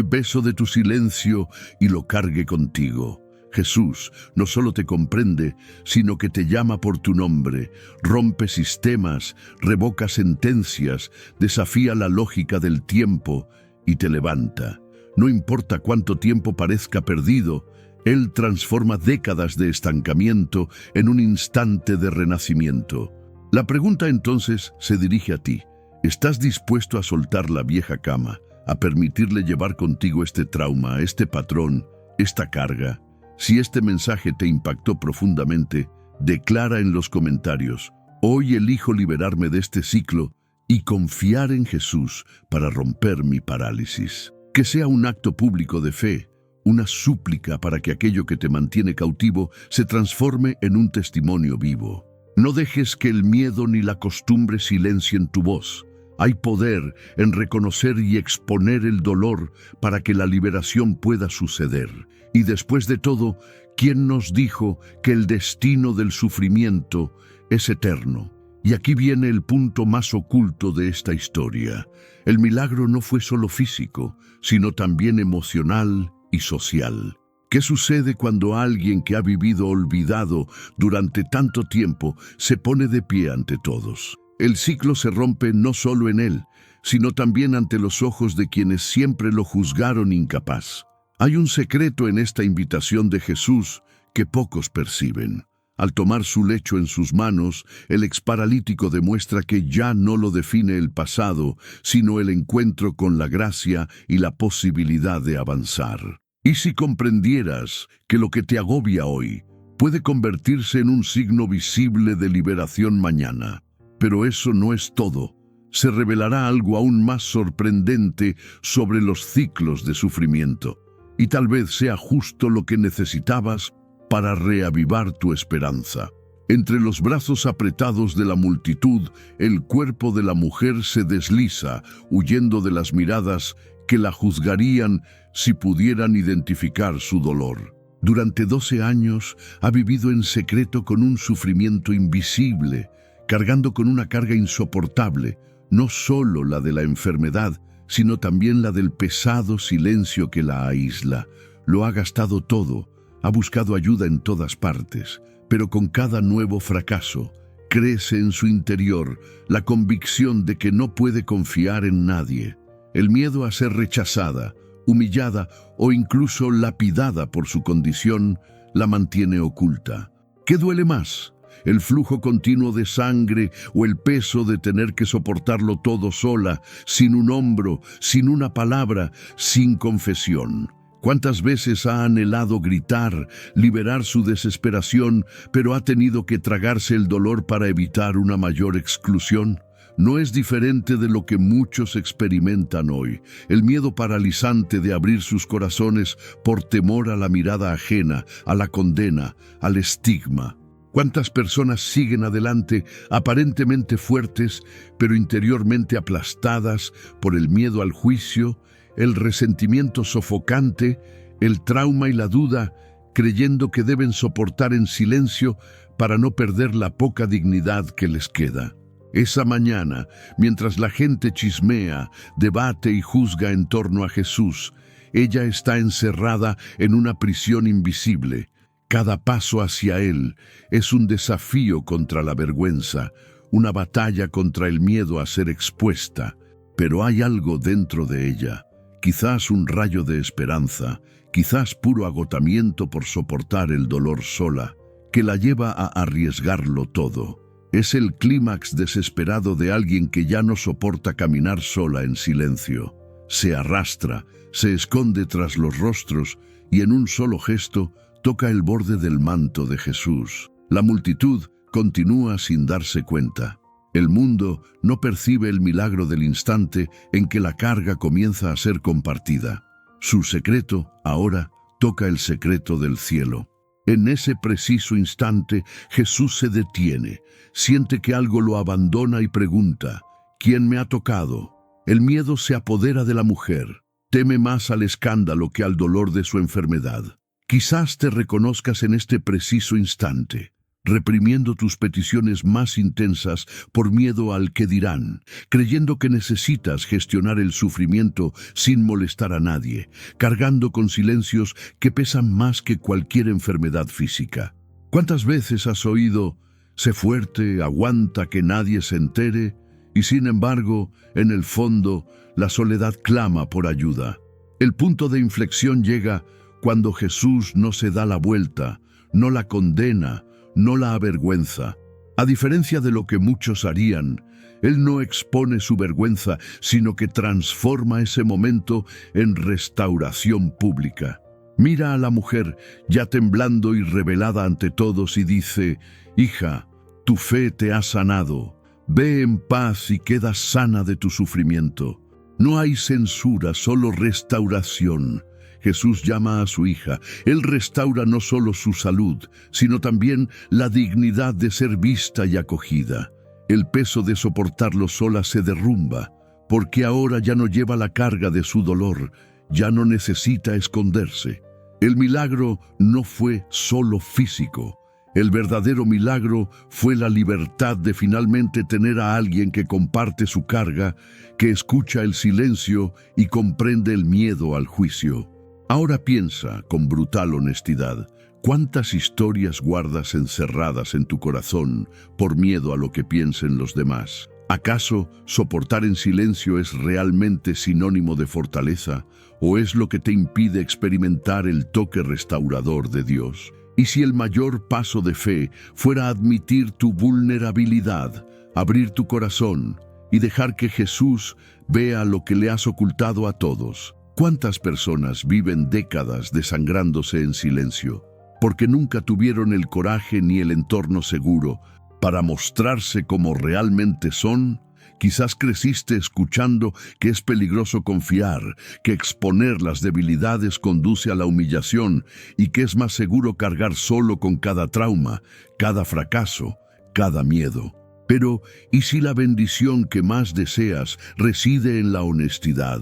peso de tu silencio y lo cargue contigo? Jesús no solo te comprende, sino que te llama por tu nombre, rompe sistemas, revoca sentencias, desafía la lógica del tiempo y te levanta. No importa cuánto tiempo parezca perdido, Él transforma décadas de estancamiento en un instante de renacimiento. La pregunta entonces se dirige a ti. ¿Estás dispuesto a soltar la vieja cama, a permitirle llevar contigo este trauma, este patrón, esta carga? Si este mensaje te impactó profundamente, declara en los comentarios: hoy elijo liberarme de este ciclo y confiar en Jesús para romper mi parálisis. Que sea un acto público de fe, una súplica para que aquello que te mantiene cautivo se transforme en un testimonio vivo. No dejes que el miedo ni la costumbre silencien tu voz. Hay poder en reconocer y exponer el dolor para que la liberación pueda suceder. Y después de todo, ¿quién nos dijo que el destino del sufrimiento es eterno? Y aquí viene el punto más oculto de esta historia. El milagro no fue solo físico, sino también emocional y social. ¿Qué sucede cuando alguien que ha vivido olvidado durante tanto tiempo se pone de pie ante todos? El ciclo se rompe no solo en él, sino también ante los ojos de quienes siempre lo juzgaron incapaz. Hay un secreto en esta invitación de Jesús que pocos perciben. Al tomar su lecho en sus manos, el exparalítico demuestra que ya no lo define el pasado, sino el encuentro con la gracia y la posibilidad de avanzar. ¿Y si comprendieras que lo que te agobia hoy puede convertirse en un signo visible de liberación mañana? Pero eso no es todo. Se revelará algo aún más sorprendente sobre los ciclos de sufrimiento. Y tal vez sea justo lo que necesitabas para reavivar tu esperanza. Entre los brazos apretados de la multitud, el cuerpo de la mujer se desliza, huyendo de las miradas que la juzgarían si pudieran identificar su dolor. Durante 12 años ha vivido en secreto con un sufrimiento invisible, cargando con una carga insoportable, no solo la de la enfermedad, sino también la del pesado silencio que la aísla. Lo ha gastado todo, ha buscado ayuda en todas partes, pero con cada nuevo fracaso, crece en su interior la convicción de que no puede confiar en nadie. El miedo a ser rechazada, humillada o incluso lapidada por su condición la mantiene oculta. ¿Qué duele más? ¿El flujo continuo de sangre o el peso de tener que soportarlo todo sola, sin un hombro, sin una palabra, sin confesión? ¿Cuántas veces ha anhelado gritar, liberar su desesperación, pero ha tenido que tragarse el dolor para evitar una mayor exclusión? No es diferente de lo que muchos experimentan hoy, el miedo paralizante de abrir sus corazones por temor a la mirada ajena, a la condena, al estigma. ¿Cuántas personas siguen adelante aparentemente fuertes, pero interiormente aplastadas por el miedo al juicio, el resentimiento sofocante, el trauma y la duda, creyendo que deben soportar en silencio para no perder la poca dignidad que les queda? Esa mañana, mientras la gente chismea, debate y juzga en torno a Jesús, ella está encerrada en una prisión invisible. Cada paso hacia Él es un desafío contra la vergüenza, una batalla contra el miedo a ser expuesta, pero hay algo dentro de ella, quizás un rayo de esperanza, quizás puro agotamiento por soportar el dolor sola, que la lleva a arriesgarlo todo. Es el clímax desesperado de alguien que ya no soporta caminar sola en silencio. Se arrastra, se esconde tras los rostros y en un solo gesto toca el borde del manto de Jesús. La multitud continúa sin darse cuenta. El mundo no percibe el milagro del instante en que la carga comienza a ser compartida. Su secreto, ahora, toca el secreto del cielo. En ese preciso instante, Jesús se detiene, siente que algo lo abandona y pregunta, ¿quién me ha tocado? El miedo se apodera de la mujer. Teme más al escándalo que al dolor de su enfermedad. Quizás te reconozcas en este preciso instante, reprimiendo tus peticiones más intensas por miedo al que dirán, creyendo que necesitas gestionar el sufrimiento sin molestar a nadie, cargando con silencios que pesan más que cualquier enfermedad física. ¿Cuántas veces has oído, sé fuerte, aguanta que nadie se entere? Y sin embargo, en el fondo, la soledad clama por ayuda. El punto de inflexión llega cuando Jesús no se da la vuelta, no la condena, no la avergüenza. A diferencia de lo que muchos harían, Él no expone su vergüenza, sino que transforma ese momento en restauración pública. Mira a la mujer, ya temblando y revelada ante todos, y dice, «Hija, tu fe te ha sanado. Ve en paz y queda sana de tu sufrimiento». No hay censura, solo restauración. Jesús llama a su hija. Él restaura no solo su salud, sino también la dignidad de ser vista y acogida. El peso de soportarlo sola se derrumba, porque ahora ya no lleva la carga de su dolor, ya no necesita esconderse. El milagro no fue solo físico. El verdadero milagro fue la libertad de finalmente tener a alguien que comparte su carga, que escucha el silencio y comprende el miedo al juicio. Ahora piensa con brutal honestidad, ¿cuántas historias guardas encerradas en tu corazón por miedo a lo que piensen los demás? ¿Acaso soportar en silencio es realmente sinónimo de fortaleza o es lo que te impide experimentar el toque restaurador de Dios? Y si el mayor paso de fe fuera admitir tu vulnerabilidad, abrir tu corazón y dejar que Jesús vea lo que le has ocultado a todos. ¿Cuántas personas viven décadas desangrándose en silencio porque nunca tuvieron el coraje ni el entorno seguro para mostrarse como realmente son? Quizás creciste escuchando que es peligroso confiar, que exponer las debilidades conduce a la humillación y que es más seguro cargar solo con cada trauma, cada fracaso, cada miedo. Pero, ¿y si la bendición que más deseas reside en la honestidad,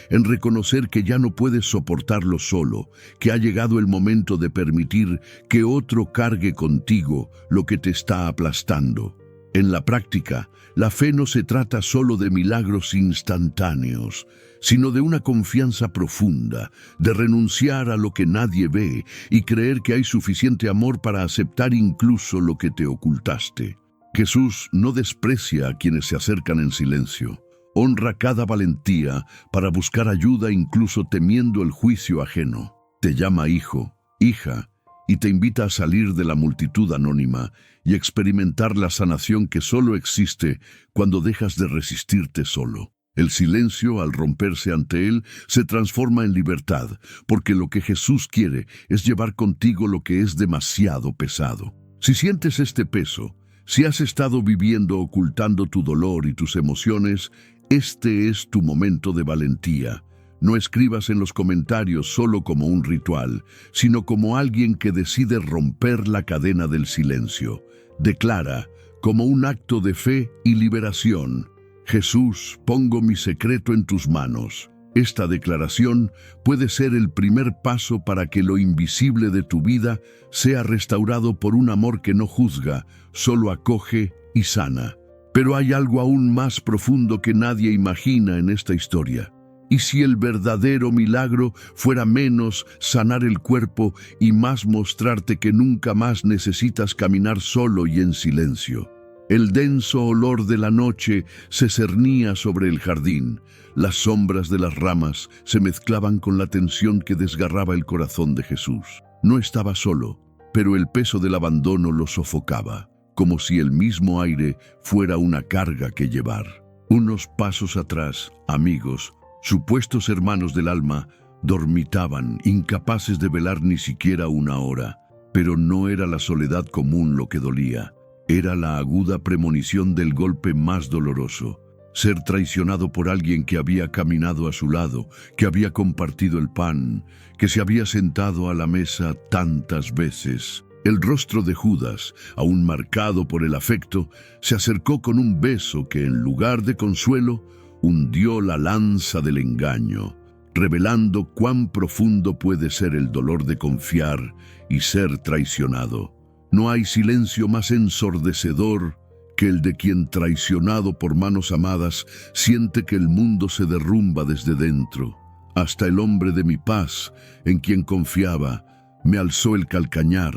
en reconocer que ya no puedes soportarlo solo, que ha llegado el momento de permitir que otro cargue contigo lo que te está aplastando? En la práctica, la fe no se trata solo de milagros instantáneos, sino de una confianza profunda, de renunciar a lo que nadie ve y creer que hay suficiente amor para aceptar incluso lo que te ocultaste. Jesús no desprecia a quienes se acercan en silencio. Honra cada valentía para buscar ayuda incluso temiendo el juicio ajeno. Te llama hijo, hija, y te invita a salir de la multitud anónima y experimentar la sanación que solo existe cuando dejas de resistirte solo. El silencio, al romperse ante Él, se transforma en libertad, porque lo que Jesús quiere es llevar contigo lo que es demasiado pesado. Si sientes este peso, si has estado viviendo ocultando tu dolor y tus emociones, este es tu momento de valentía. No escribas en los comentarios solo como un ritual, sino como alguien que decide romper la cadena del silencio. Declara, como un acto de fe y liberación: Jesús, pongo mi secreto en tus manos. Esta declaración puede ser el primer paso para que lo invisible de tu vida sea restaurado por un amor que no juzga, solo acoge y sana. Pero hay algo aún más profundo que nadie imagina en esta historia. ¿Y si el verdadero milagro fuera menos sanar el cuerpo y más mostrarte que nunca más necesitas caminar solo y en silencio? El denso olor de la noche se cernía sobre el jardín. Las sombras de las ramas se mezclaban con la tensión que desgarraba el corazón de Jesús. No estaba solo, pero el peso del abandono lo sofocaba, como si el mismo aire fuera una carga que llevar. Unos pasos atrás, amigos, supuestos hermanos del alma, dormitaban, incapaces de velar ni siquiera una hora. Pero no era la soledad común lo que dolía. Era la aguda premonición del golpe más doloroso. Ser traicionado por alguien que había caminado a su lado, que había compartido el pan, que se había sentado a la mesa tantas veces. El rostro de Judas, aún marcado por el afecto, se acercó con un beso que, en lugar de consuelo, hundió la lanza del engaño, revelando cuán profundo puede ser el dolor de confiar y ser traicionado. No hay silencio más ensordecedor que el de quien, traicionado por manos amadas, siente que el mundo se derrumba desde dentro. Hasta el hombre de mi paz, en quien confiaba, me alzó el calcañar.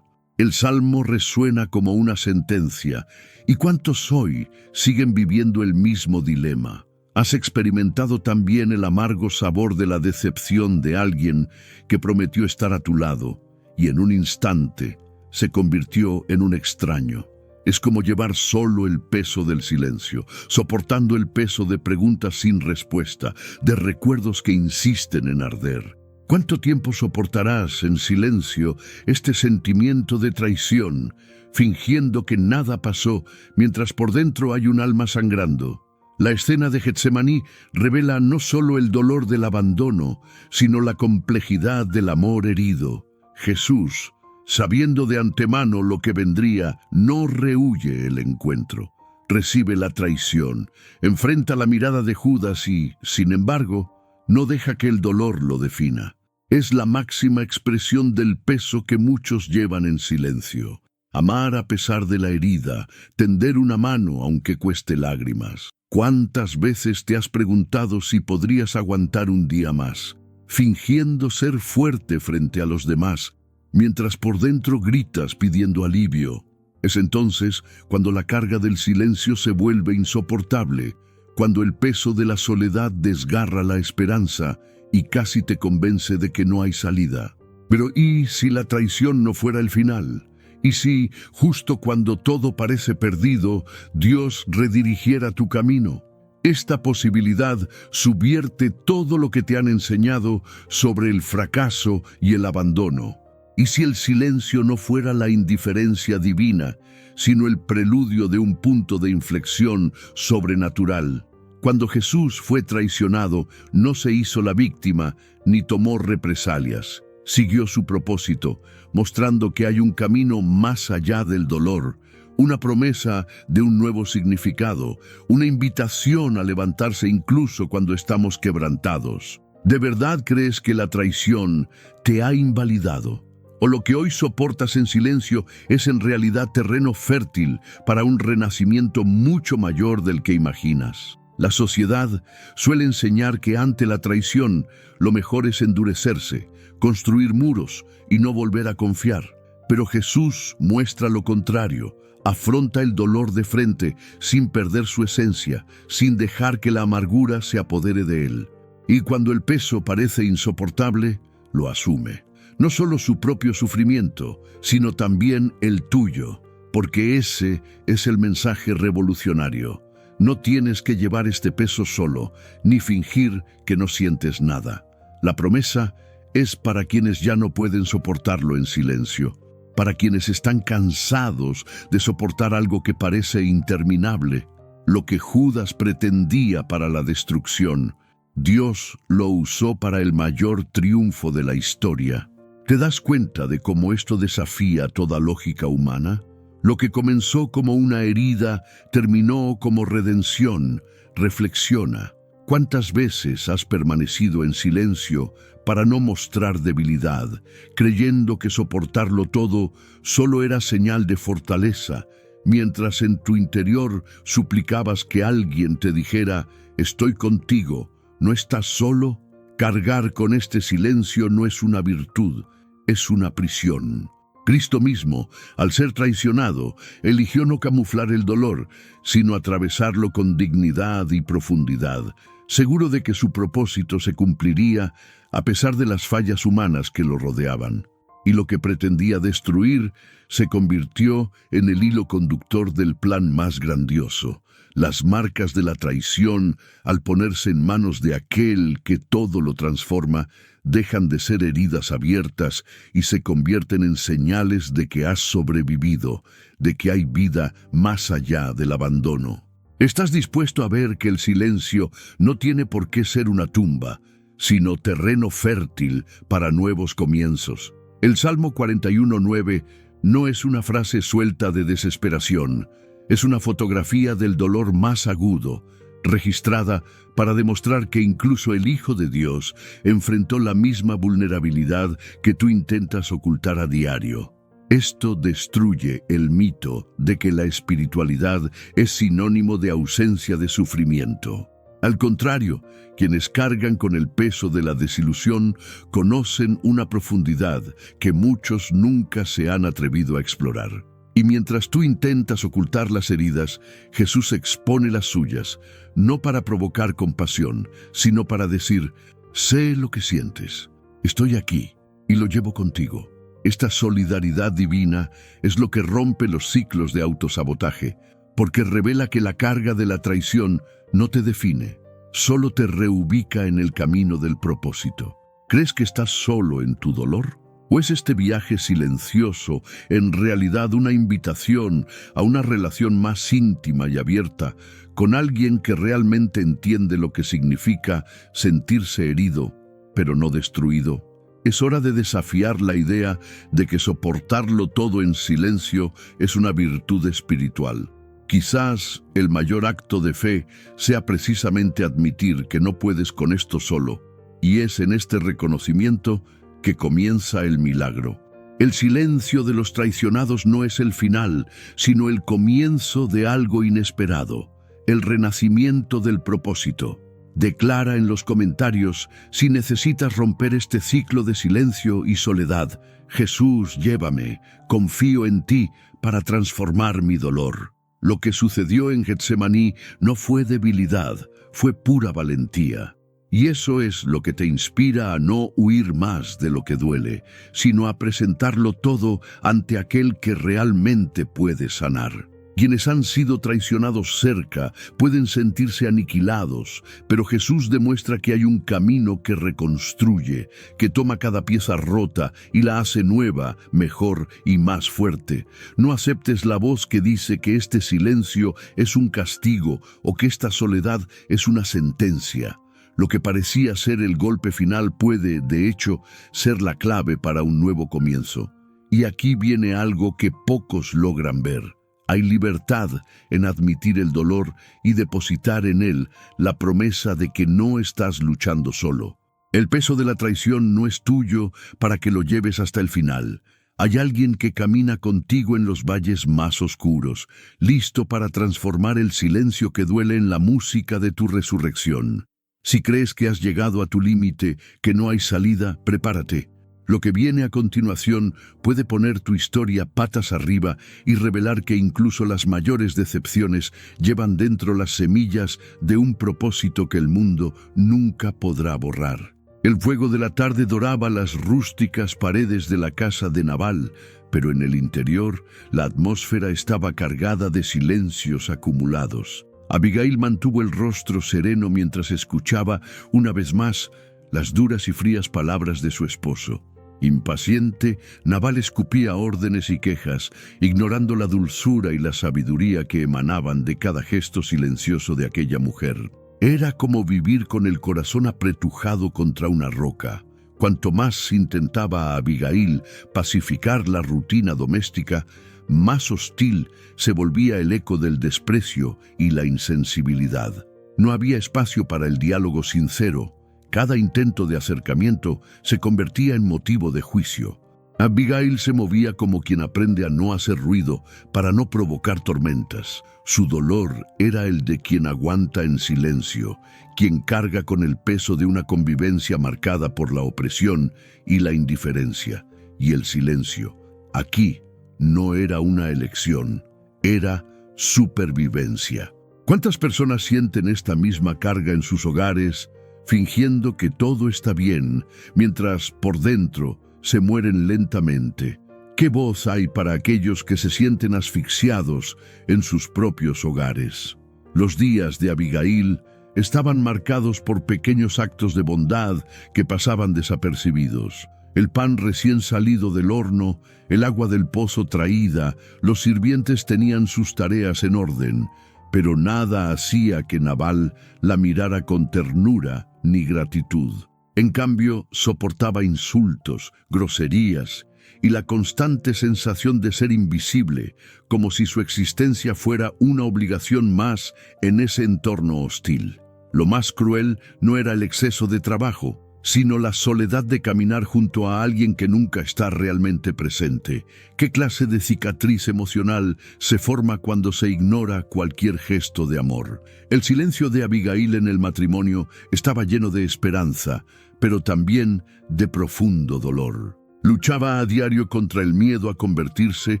El salmo resuena como una sentencia, y cuántos hoy siguen viviendo el mismo dilema. ¿Has experimentado también el amargo sabor de la decepción de alguien que prometió estar a tu lado y en un instante se convirtió en un extraño? Es como llevar solo el peso del silencio, soportando el peso de preguntas sin respuesta, de recuerdos que insisten en arder. ¿Cuánto tiempo soportarás en silencio este sentimiento de traición, fingiendo que nada pasó, mientras por dentro hay un alma sangrando? La escena de Getsemaní revela no solo el dolor del abandono, sino la complejidad del amor herido. Jesús, sabiendo de antemano lo que vendría, no rehúye el encuentro. Recibe la traición, enfrenta la mirada de Judas y, sin embargo, no deja que el dolor lo defina. Es la máxima expresión del peso que muchos llevan en silencio. Amar a pesar de la herida, tender una mano aunque cueste lágrimas. ¿Cuántas veces te has preguntado si podrías aguantar un día más, fingiendo ser fuerte frente a los demás, mientras por dentro gritas pidiendo alivio? Es entonces cuando la carga del silencio se vuelve insoportable, cuando el peso de la soledad desgarra la esperanza y casi te convence de que no hay salida. Pero ¿y si la traición no fuera el final? ¿Y si, justo cuando todo parece perdido, Dios redirigiera tu camino? Esta posibilidad subvierte todo lo que te han enseñado sobre el fracaso y el abandono. ¿Y si el silencio no fuera la indiferencia divina, sino el preludio de un punto de inflexión sobrenatural? Cuando Jesús fue traicionado, no se hizo la víctima ni tomó represalias. Siguió su propósito, mostrando que hay un camino más allá del dolor, una promesa de un nuevo significado, una invitación a levantarse incluso cuando estamos quebrantados. ¿De verdad crees que la traición te ha invalidado? ¿O lo que hoy soportas en silencio es en realidad terreno fértil para un renacimiento mucho mayor del que imaginas? La sociedad suele enseñar que ante la traición lo mejor es endurecerse, construir muros y no volver a confiar. Pero Jesús muestra lo contrario, afronta el dolor de frente sin perder su esencia, sin dejar que la amargura se apodere de él. Y cuando el peso parece insoportable, lo asume. No solo su propio sufrimiento, sino también el tuyo, porque ese es el mensaje revolucionario. No tienes que llevar este peso solo, ni fingir que no sientes nada. La promesa es para quienes ya no pueden soportarlo en silencio, para quienes están cansados de soportar algo que parece interminable. Lo que Judas pretendía para la destrucción, Dios lo usó para el mayor triunfo de la historia. ¿Te das cuenta de cómo esto desafía toda lógica humana? Lo que comenzó como una herida terminó como redención. Reflexiona. ¿Cuántas veces has permanecido en silencio para no mostrar debilidad, creyendo que soportarlo todo solo era señal de fortaleza, mientras en tu interior suplicabas que alguien te dijera: estoy contigo, ¿No estás solo? Cargar con este silencio no es una virtud, es una prisión. Cristo mismo, al ser traicionado, eligió no camuflar el dolor, sino atravesarlo con dignidad y profundidad, seguro de que su propósito se cumpliría a pesar de las fallas humanas que lo rodeaban. Y lo que pretendía destruir se convirtió en el hilo conductor del plan más grandioso. Las marcas de la traición, al ponerse en manos de aquel que todo lo transforma, dejan de ser heridas abiertas y se convierten en señales de que has sobrevivido, de que hay vida más allá del abandono. ¿Estás dispuesto a ver que el silencio no tiene por qué ser una tumba, sino terreno fértil para nuevos comienzos? El Salmo 41:9 no es una frase suelta de desesperación, es una fotografía del dolor más agudo, registrada para demostrar que incluso el Hijo de Dios enfrentó la misma vulnerabilidad que tú intentas ocultar a diario. Esto destruye el mito de que la espiritualidad es sinónimo de ausencia de sufrimiento. Al contrario, quienes cargan con el peso de la desilusión conocen una profundidad que muchos nunca se han atrevido a explorar. Y mientras tú intentas ocultar las heridas, Jesús expone las suyas, no para provocar compasión, sino para decir: sé lo que sientes, estoy aquí y lo llevo contigo. Esta solidaridad divina es lo que rompe los ciclos de autosabotaje, porque revela que la carga de la traición no te define, solo te reubica en el camino del propósito. ¿Crees que estás solo en tu dolor? ¿O es este viaje silencioso en realidad una invitación a una relación más íntima y abierta con alguien que realmente entiende lo que significa sentirse herido, pero no destruido? Es hora de desafiar la idea de que soportarlo todo en silencio es una virtud espiritual. Quizás el mayor acto de fe sea precisamente admitir que no puedes con esto solo, y es en este reconocimiento que comienza el milagro. El silencio de los traicionados no es el final, sino el comienzo de algo inesperado, el renacimiento del propósito. Declara en los comentarios si necesitas romper este ciclo de silencio y soledad. Jesús, llévame, confío en ti para transformar mi dolor. Lo que sucedió en Getsemaní no fue debilidad, fue pura valentía. Y eso es lo que te inspira a no huir más de lo que duele, sino a presentarlo todo ante aquel que realmente puede sanar. Quienes han sido traicionados cerca pueden sentirse aniquilados, pero Jesús demuestra que hay un camino que reconstruye, que toma cada pieza rota y la hace nueva, mejor y más fuerte. No aceptes la voz que dice que este silencio es un castigo o que esta soledad es una sentencia. Lo que parecía ser el golpe final puede, de hecho, ser la clave para un nuevo comienzo. Y aquí viene algo que pocos logran ver. Hay libertad en admitir el dolor y depositar en él la promesa de que no estás luchando solo. El peso de la traición no es tuyo para que lo lleves hasta el final. Hay alguien que camina contigo en los valles más oscuros, listo para transformar el silencio que duele en la música de tu resurrección. Si crees que has llegado a tu límite, que no hay salida, prepárate. Lo que viene a continuación puede poner tu historia patas arriba y revelar que incluso las mayores decepciones llevan dentro las semillas de un propósito que el mundo nunca podrá borrar. El fuego de la tarde doraba las rústicas paredes de la casa de Nabal, pero en el interior la atmósfera estaba cargada de silencios acumulados. Abigail mantuvo el rostro sereno mientras escuchaba, una vez más, las duras y frías palabras de su esposo. Impaciente, Nabal escupía órdenes y quejas, ignorando la dulzura y la sabiduría que emanaban de cada gesto silencioso de aquella mujer. Era como vivir con el corazón apretujado contra una roca. Cuanto más intentaba Abigail pacificar la rutina doméstica, más hostil se volvía el eco del desprecio y la insensibilidad. No había espacio para el diálogo sincero. Cada intento de acercamiento se convertía en motivo de juicio. Abigail se movía como quien aprende a no hacer ruido para no provocar tormentas. Su dolor era el de quien aguanta en silencio, quien carga con el peso de una convivencia marcada por la opresión y la indiferencia. Y el silencio, aquí, no era una elección, era supervivencia. ¿Cuántas personas sienten esta misma carga en sus hogares, fingiendo que todo está bien, mientras por dentro se mueren lentamente? ¿Qué voz hay para aquellos que se sienten asfixiados en sus propios hogares? Los días de Abigail estaban marcados por pequeños actos de bondad que pasaban desapercibidos. El pan recién salido del horno, el agua del pozo traída, los sirvientes tenían sus tareas en orden, pero nada hacía que Nabal la mirara con ternura ni gratitud. En cambio, soportaba insultos, groserías y la constante sensación de ser invisible, como si su existencia fuera una obligación más en ese entorno hostil. Lo más cruel no era el exceso de trabajo, sino la soledad de caminar junto a alguien que nunca está realmente presente. ¿Qué clase de cicatriz emocional se forma cuando se ignora cualquier gesto de amor? El silencio de Abigail en el matrimonio estaba lleno de esperanza, pero también de profundo dolor. Luchaba a diario contra el miedo a convertirse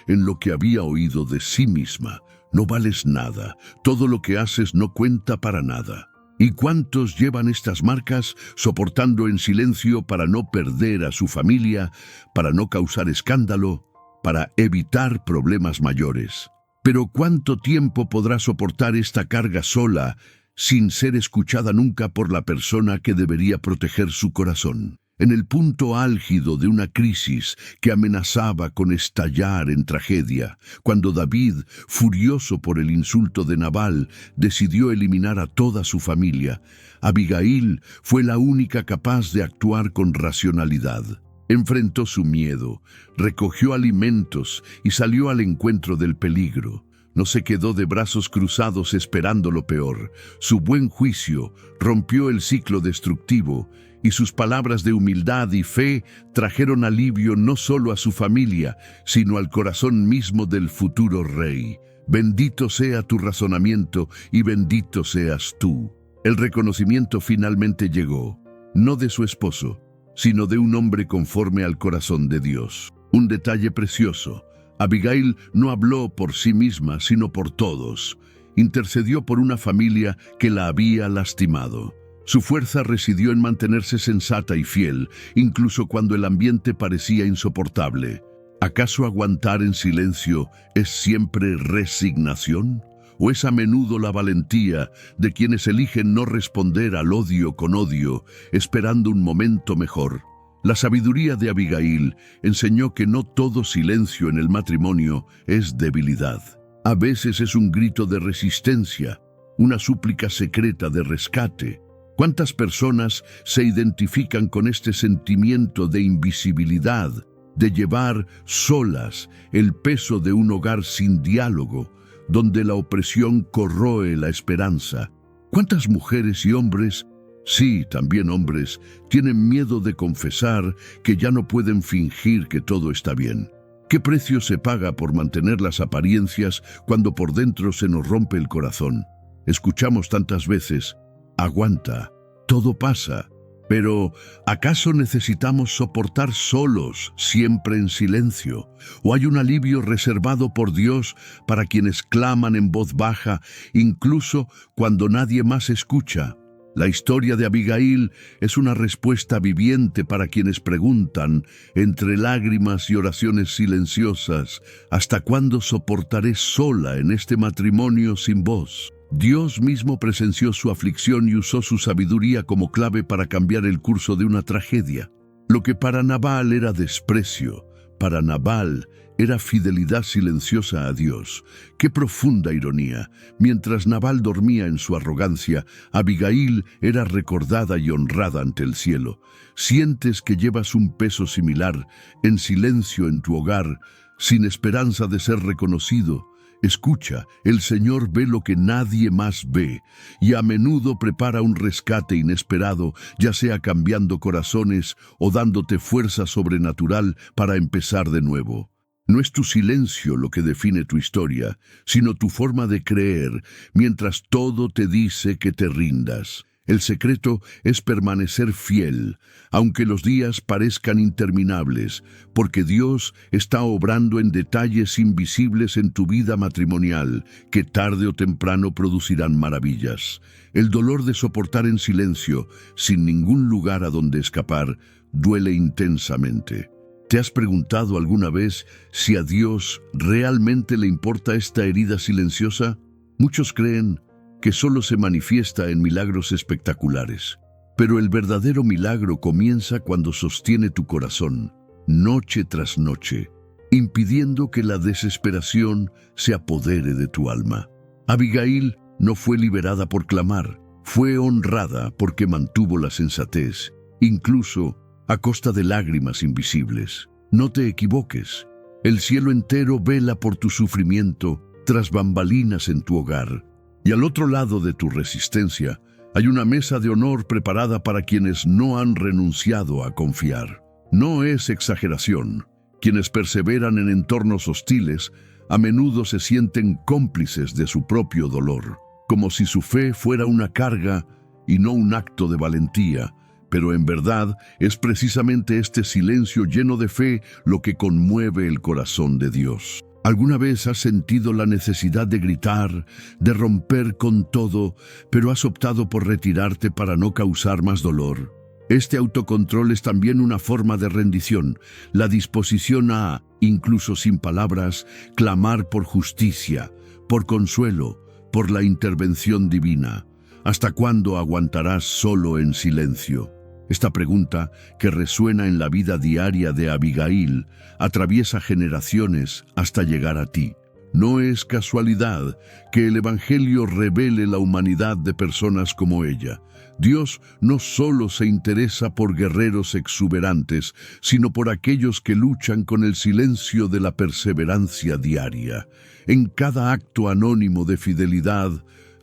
en lo que había oído de sí misma. No vales nada, todo lo que haces no cuenta para nada. ¿Y cuántos llevan estas marcas soportando en silencio para no perder a su familia, para no causar escándalo, para evitar problemas mayores? Pero ¿cuánto tiempo podrá soportar esta carga sola, sin ser escuchada nunca por la persona que debería proteger su corazón? En el punto álgido de una crisis que amenazaba con estallar en tragedia, cuando David, furioso por el insulto de Nabal, decidió eliminar a toda su familia, Abigail fue la única capaz de actuar con racionalidad. Enfrentó su miedo, recogió alimentos y salió al encuentro del peligro. No se quedó de brazos cruzados esperando lo peor. Su buen juicio rompió el ciclo destructivo y sus palabras de humildad y fe trajeron alivio no solo a su familia, sino al corazón mismo del futuro rey. Bendito sea tu razonamiento y bendito seas tú. El reconocimiento finalmente llegó, no de su esposo, sino de un hombre conforme al corazón de Dios. Un detalle precioso. Abigail no habló por sí misma, sino por todos. Intercedió por una familia que la había lastimado. Su fuerza residió en mantenerse sensata y fiel, incluso cuando el ambiente parecía insoportable. ¿Acaso aguantar en silencio es siempre resignación? ¿O es a menudo la valentía de quienes eligen no responder al odio con odio, esperando un momento mejor? La sabiduría de Abigail enseñó que no todo silencio en el matrimonio es debilidad. A veces es un grito de resistencia, una súplica secreta de rescate. ¿Cuántas personas se identifican con este sentimiento de invisibilidad, de llevar solas el peso de un hogar sin diálogo, donde la opresión corroe la esperanza? ¿Cuántas mujeres y hombres, sí, también hombres, tienen miedo de confesar que ya no pueden fingir que todo está bien? ¿Qué precio se paga por mantener las apariencias cuando por dentro se nos rompe el corazón? Escuchamos tantas veces: aguanta, todo pasa. Pero, ¿acaso necesitamos soportar solos, siempre en silencio? ¿O hay un alivio reservado por Dios para quienes claman en voz baja, incluso cuando nadie más escucha? La historia de Abigail es una respuesta viviente para quienes preguntan, entre lágrimas y oraciones silenciosas, ¿hasta cuándo soportaré sola en este matrimonio sin voz? Dios mismo presenció su aflicción y usó su sabiduría como clave para cambiar el curso de una tragedia. Lo que para Nabal era desprecio, para Nabal era fidelidad silenciosa a Dios. ¡Qué profunda ironía! Mientras Nabal dormía en su arrogancia, Abigail era recordada y honrada ante el cielo. ¿Sientes que llevas un peso similar, en silencio en tu hogar, sin esperanza de ser reconocido? Escucha, el Señor ve lo que nadie más ve, y a menudo prepara un rescate inesperado, ya sea cambiando corazones o dándote fuerza sobrenatural para empezar de nuevo. No es tu silencio lo que define tu historia, sino tu forma de creer, mientras todo te dice que te rindas. El secreto es permanecer fiel, aunque los días parezcan interminables, porque Dios está obrando en detalles invisibles en tu vida matrimonial, que tarde o temprano producirán maravillas. El dolor de soportar en silencio, sin ningún lugar a donde escapar, duele intensamente. ¿Te has preguntado alguna vez si a Dios realmente le importa esta herida silenciosa? Muchos creen que solo se manifiesta en milagros espectaculares. Pero el verdadero milagro comienza cuando sostiene tu corazón, noche tras noche, impidiendo que la desesperación se apodere de tu alma. Abigail no fue liberada por clamar, fue honrada porque mantuvo la sensatez, incluso a costa de lágrimas invisibles. No te equivoques, el cielo entero vela por tu sufrimiento tras bambalinas en tu hogar. Y al otro lado de tu resistencia, hay una mesa de honor preparada para quienes no han renunciado a confiar. No es exageración. Quienes perseveran en entornos hostiles a menudo se sienten cómplices de su propio dolor, como si su fe fuera una carga y no un acto de valentía. Pero en verdad es precisamente este silencio lleno de fe lo que conmueve el corazón de Dios. ¿Alguna vez has sentido la necesidad de gritar, de romper con todo, pero has optado por retirarte para no causar más dolor? Este autocontrol es también una forma de rendición, la disposición a, incluso sin palabras, clamar por justicia, por consuelo, por la intervención divina. ¿Hasta cuándo aguantarás solo en silencio? Esta pregunta, que resuena en la vida diaria de Abigail, atraviesa generaciones hasta llegar a ti. No es casualidad que el Evangelio revele la humanidad de personas como ella. Dios no solo se interesa por guerreros exuberantes, sino por aquellos que luchan con el silencio de la perseverancia diaria. En cada acto anónimo de fidelidad,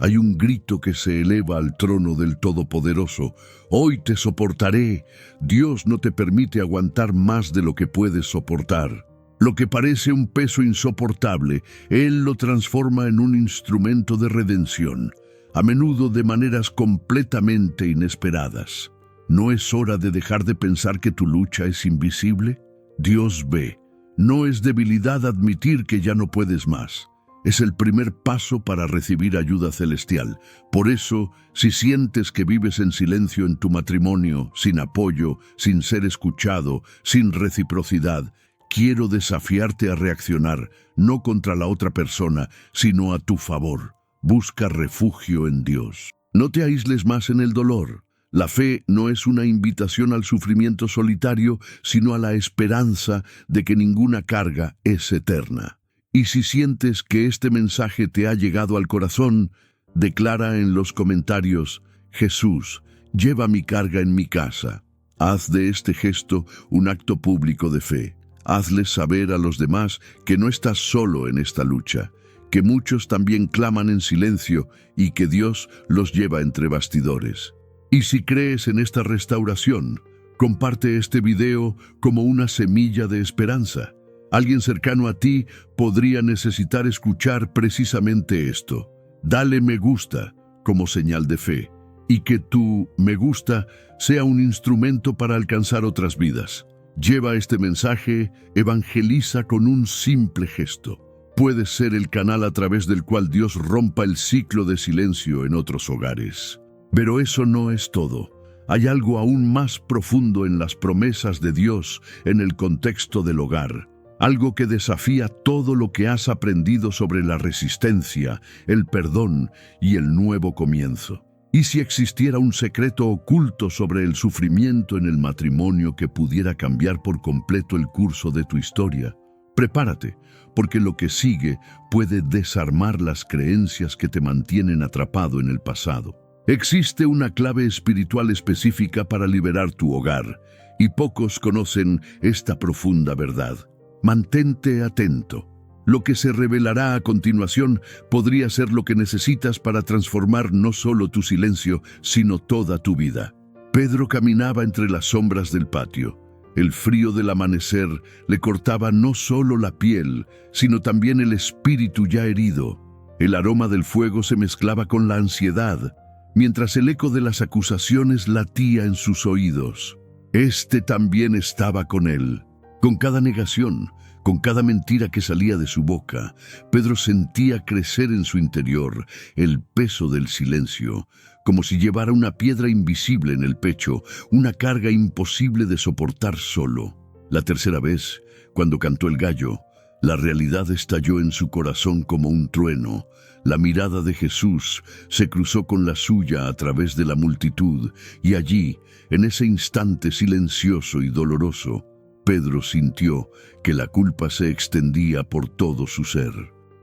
hay un grito que se eleva al trono del Todopoderoso. Hoy te soportaré. Dios no te permite aguantar más de lo que puedes soportar. Lo que parece un peso insoportable, Él lo transforma en un instrumento de redención, a menudo de maneras completamente inesperadas. ¿No es hora de dejar de pensar que tu lucha es invisible? Dios ve. No es debilidad admitir que ya no puedes más. Es el primer paso para recibir ayuda celestial. Por eso, si sientes que vives en silencio en tu matrimonio, sin apoyo, sin ser escuchado, sin reciprocidad, quiero desafiarte a reaccionar, no contra la otra persona, sino a tu favor. Busca refugio en Dios. No te aísles más en el dolor. La fe no es una invitación al sufrimiento solitario, sino a la esperanza de que ninguna carga es eterna. Y si sientes que este mensaje te ha llegado al corazón, declara en los comentarios: Jesús, lleva mi carga en mi casa. Haz de este gesto un acto público de fe. Hazles saber a los demás que no estás solo en esta lucha, que muchos también claman en silencio y que Dios los lleva entre bastidores. Y si crees en esta restauración, comparte este video como una semilla de esperanza. Alguien cercano a ti podría necesitar escuchar precisamente esto. Dale me gusta como señal de fe, y que tu me gusta sea un instrumento para alcanzar otras vidas. Lleva este mensaje, evangeliza con un simple gesto. Puedes ser el canal a través del cual Dios rompa el ciclo de silencio en otros hogares. Pero eso no es todo. Hay algo aún más profundo en las promesas de Dios en el contexto del hogar. Algo que desafía todo lo que has aprendido sobre la resistencia, el perdón y el nuevo comienzo. ¿Y si existiera un secreto oculto sobre el sufrimiento en el matrimonio que pudiera cambiar por completo el curso de tu historia? Prepárate, porque lo que sigue puede desarmar las creencias que te mantienen atrapado en el pasado. Existe una clave espiritual específica para liberar tu hogar, y pocos conocen esta profunda verdad. Mantente atento. Lo que se revelará a continuación podría ser lo que necesitas para transformar no solo tu silencio, sino toda tu vida. Pedro caminaba entre las sombras del patio. El frío del amanecer le cortaba no solo la piel, sino también el espíritu ya herido. El aroma del fuego se mezclaba con la ansiedad, mientras el eco de las acusaciones latía en sus oídos. Este también estaba con él. Con cada negación, con cada mentira que salía de su boca, Pedro sentía crecer en su interior el peso del silencio, como si llevara una piedra invisible en el pecho, una carga imposible de soportar solo. La tercera vez, cuando cantó el gallo, la realidad estalló en su corazón como un trueno. La mirada de Jesús se cruzó con la suya a través de la multitud, y allí, en ese instante silencioso y doloroso, Pedro sintió que la culpa se extendía por todo su ser.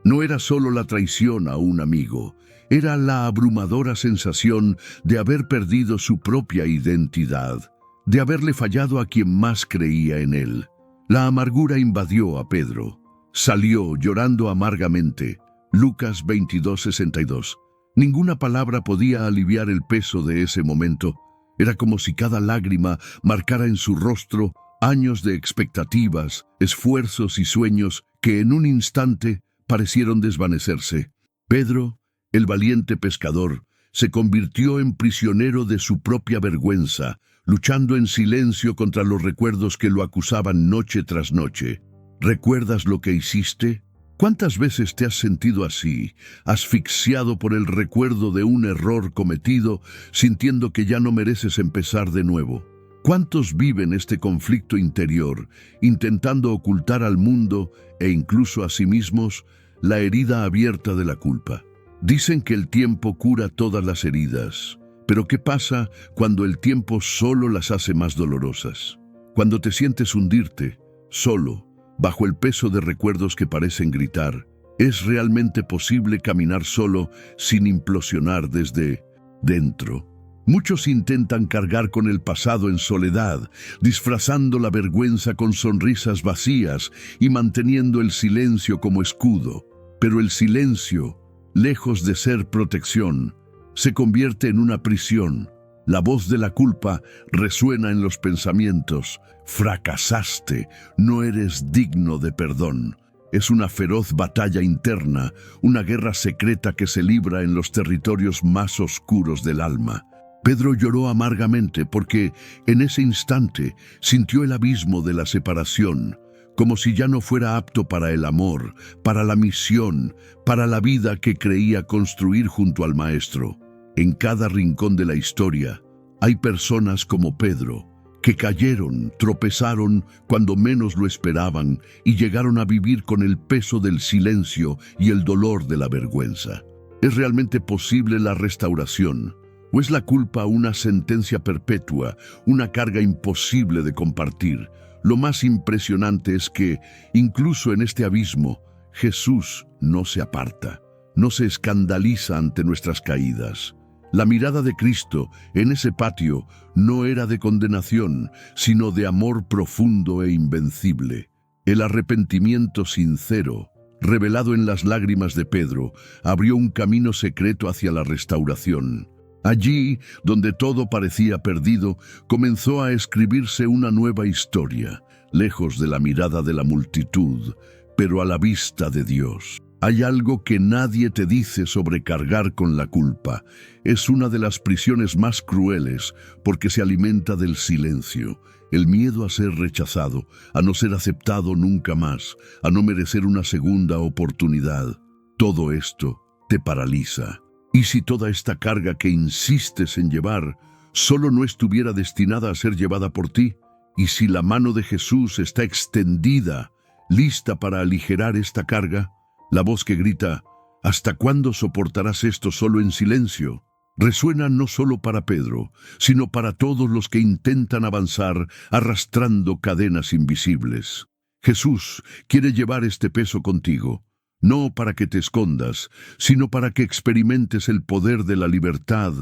No era solo la traición a un amigo, era la abrumadora sensación de haber perdido su propia identidad, de haberle fallado a quien más creía en él. La amargura invadió a Pedro. Salió llorando amargamente. Lucas 22:62. Ninguna palabra podía aliviar el peso de ese momento. Era como si cada lágrima marcara en su rostro años de expectativas, esfuerzos y sueños que en un instante parecieron desvanecerse. Pedro, el valiente pescador, se convirtió en prisionero de su propia vergüenza, luchando en silencio contra los recuerdos que lo acusaban noche tras noche. ¿Recuerdas lo que hiciste? ¿Cuántas veces te has sentido así, asfixiado por el recuerdo de un error cometido, sintiendo que ya no mereces empezar de nuevo? ¿Cuántos viven este conflicto interior, intentando ocultar al mundo e incluso a sí mismos la herida abierta de la culpa? Dicen que el tiempo cura todas las heridas, pero ¿qué pasa cuando el tiempo solo las hace más dolorosas? Cuando te sientes hundirte, solo, bajo el peso de recuerdos que parecen gritar, ¿es realmente posible caminar solo sin implosionar desde dentro? Muchos intentan cargar con el pasado en soledad, disfrazando la vergüenza con sonrisas vacías y manteniendo el silencio como escudo. Pero el silencio, lejos de ser protección, se convierte en una prisión. La voz de la culpa resuena en los pensamientos. Fracasaste, no eres digno de perdón. Es una feroz batalla interna, una guerra secreta que se libra en los territorios más oscuros del alma. Pedro lloró amargamente porque en ese instante sintió el abismo de la separación, como si ya no fuera apto para el amor, para la misión, para la vida que creía construir junto al Maestro. En cada rincón de la historia hay personas como Pedro, que cayeron, tropezaron cuando menos lo esperaban y llegaron a vivir con el peso del silencio y el dolor de la vergüenza. ¿Es realmente posible la restauración? ¿O es la culpa una sentencia perpetua, una carga imposible de compartir? Lo más impresionante es que, incluso en este abismo, Jesús no se aparta, no se escandaliza ante nuestras caídas. La mirada de Cristo en ese patio no era de condenación, sino de amor profundo e invencible. El arrepentimiento sincero, revelado en las lágrimas de Pedro, abrió un camino secreto hacia la restauración. Allí, donde todo parecía perdido, comenzó a escribirse una nueva historia, lejos de la mirada de la multitud, pero a la vista de Dios. Hay algo que nadie te dice sobre cargar con la culpa. Es una de las prisiones más crueles porque se alimenta del silencio, el miedo a ser rechazado, a no ser aceptado nunca más, a no merecer una segunda oportunidad. Todo esto te paraliza. ¿Y si toda esta carga que insistes en llevar solo no estuviera destinada a ser llevada por ti? ¿Y si la mano de Jesús está extendida, lista para aligerar esta carga? La voz que grita, ¿hasta cuándo soportarás esto solo en silencio?, resuena no solo para Pedro, sino para todos los que intentan avanzar arrastrando cadenas invisibles. Jesús quiere llevar este peso contigo, no para que te escondas, sino para que experimentes el poder de la libertad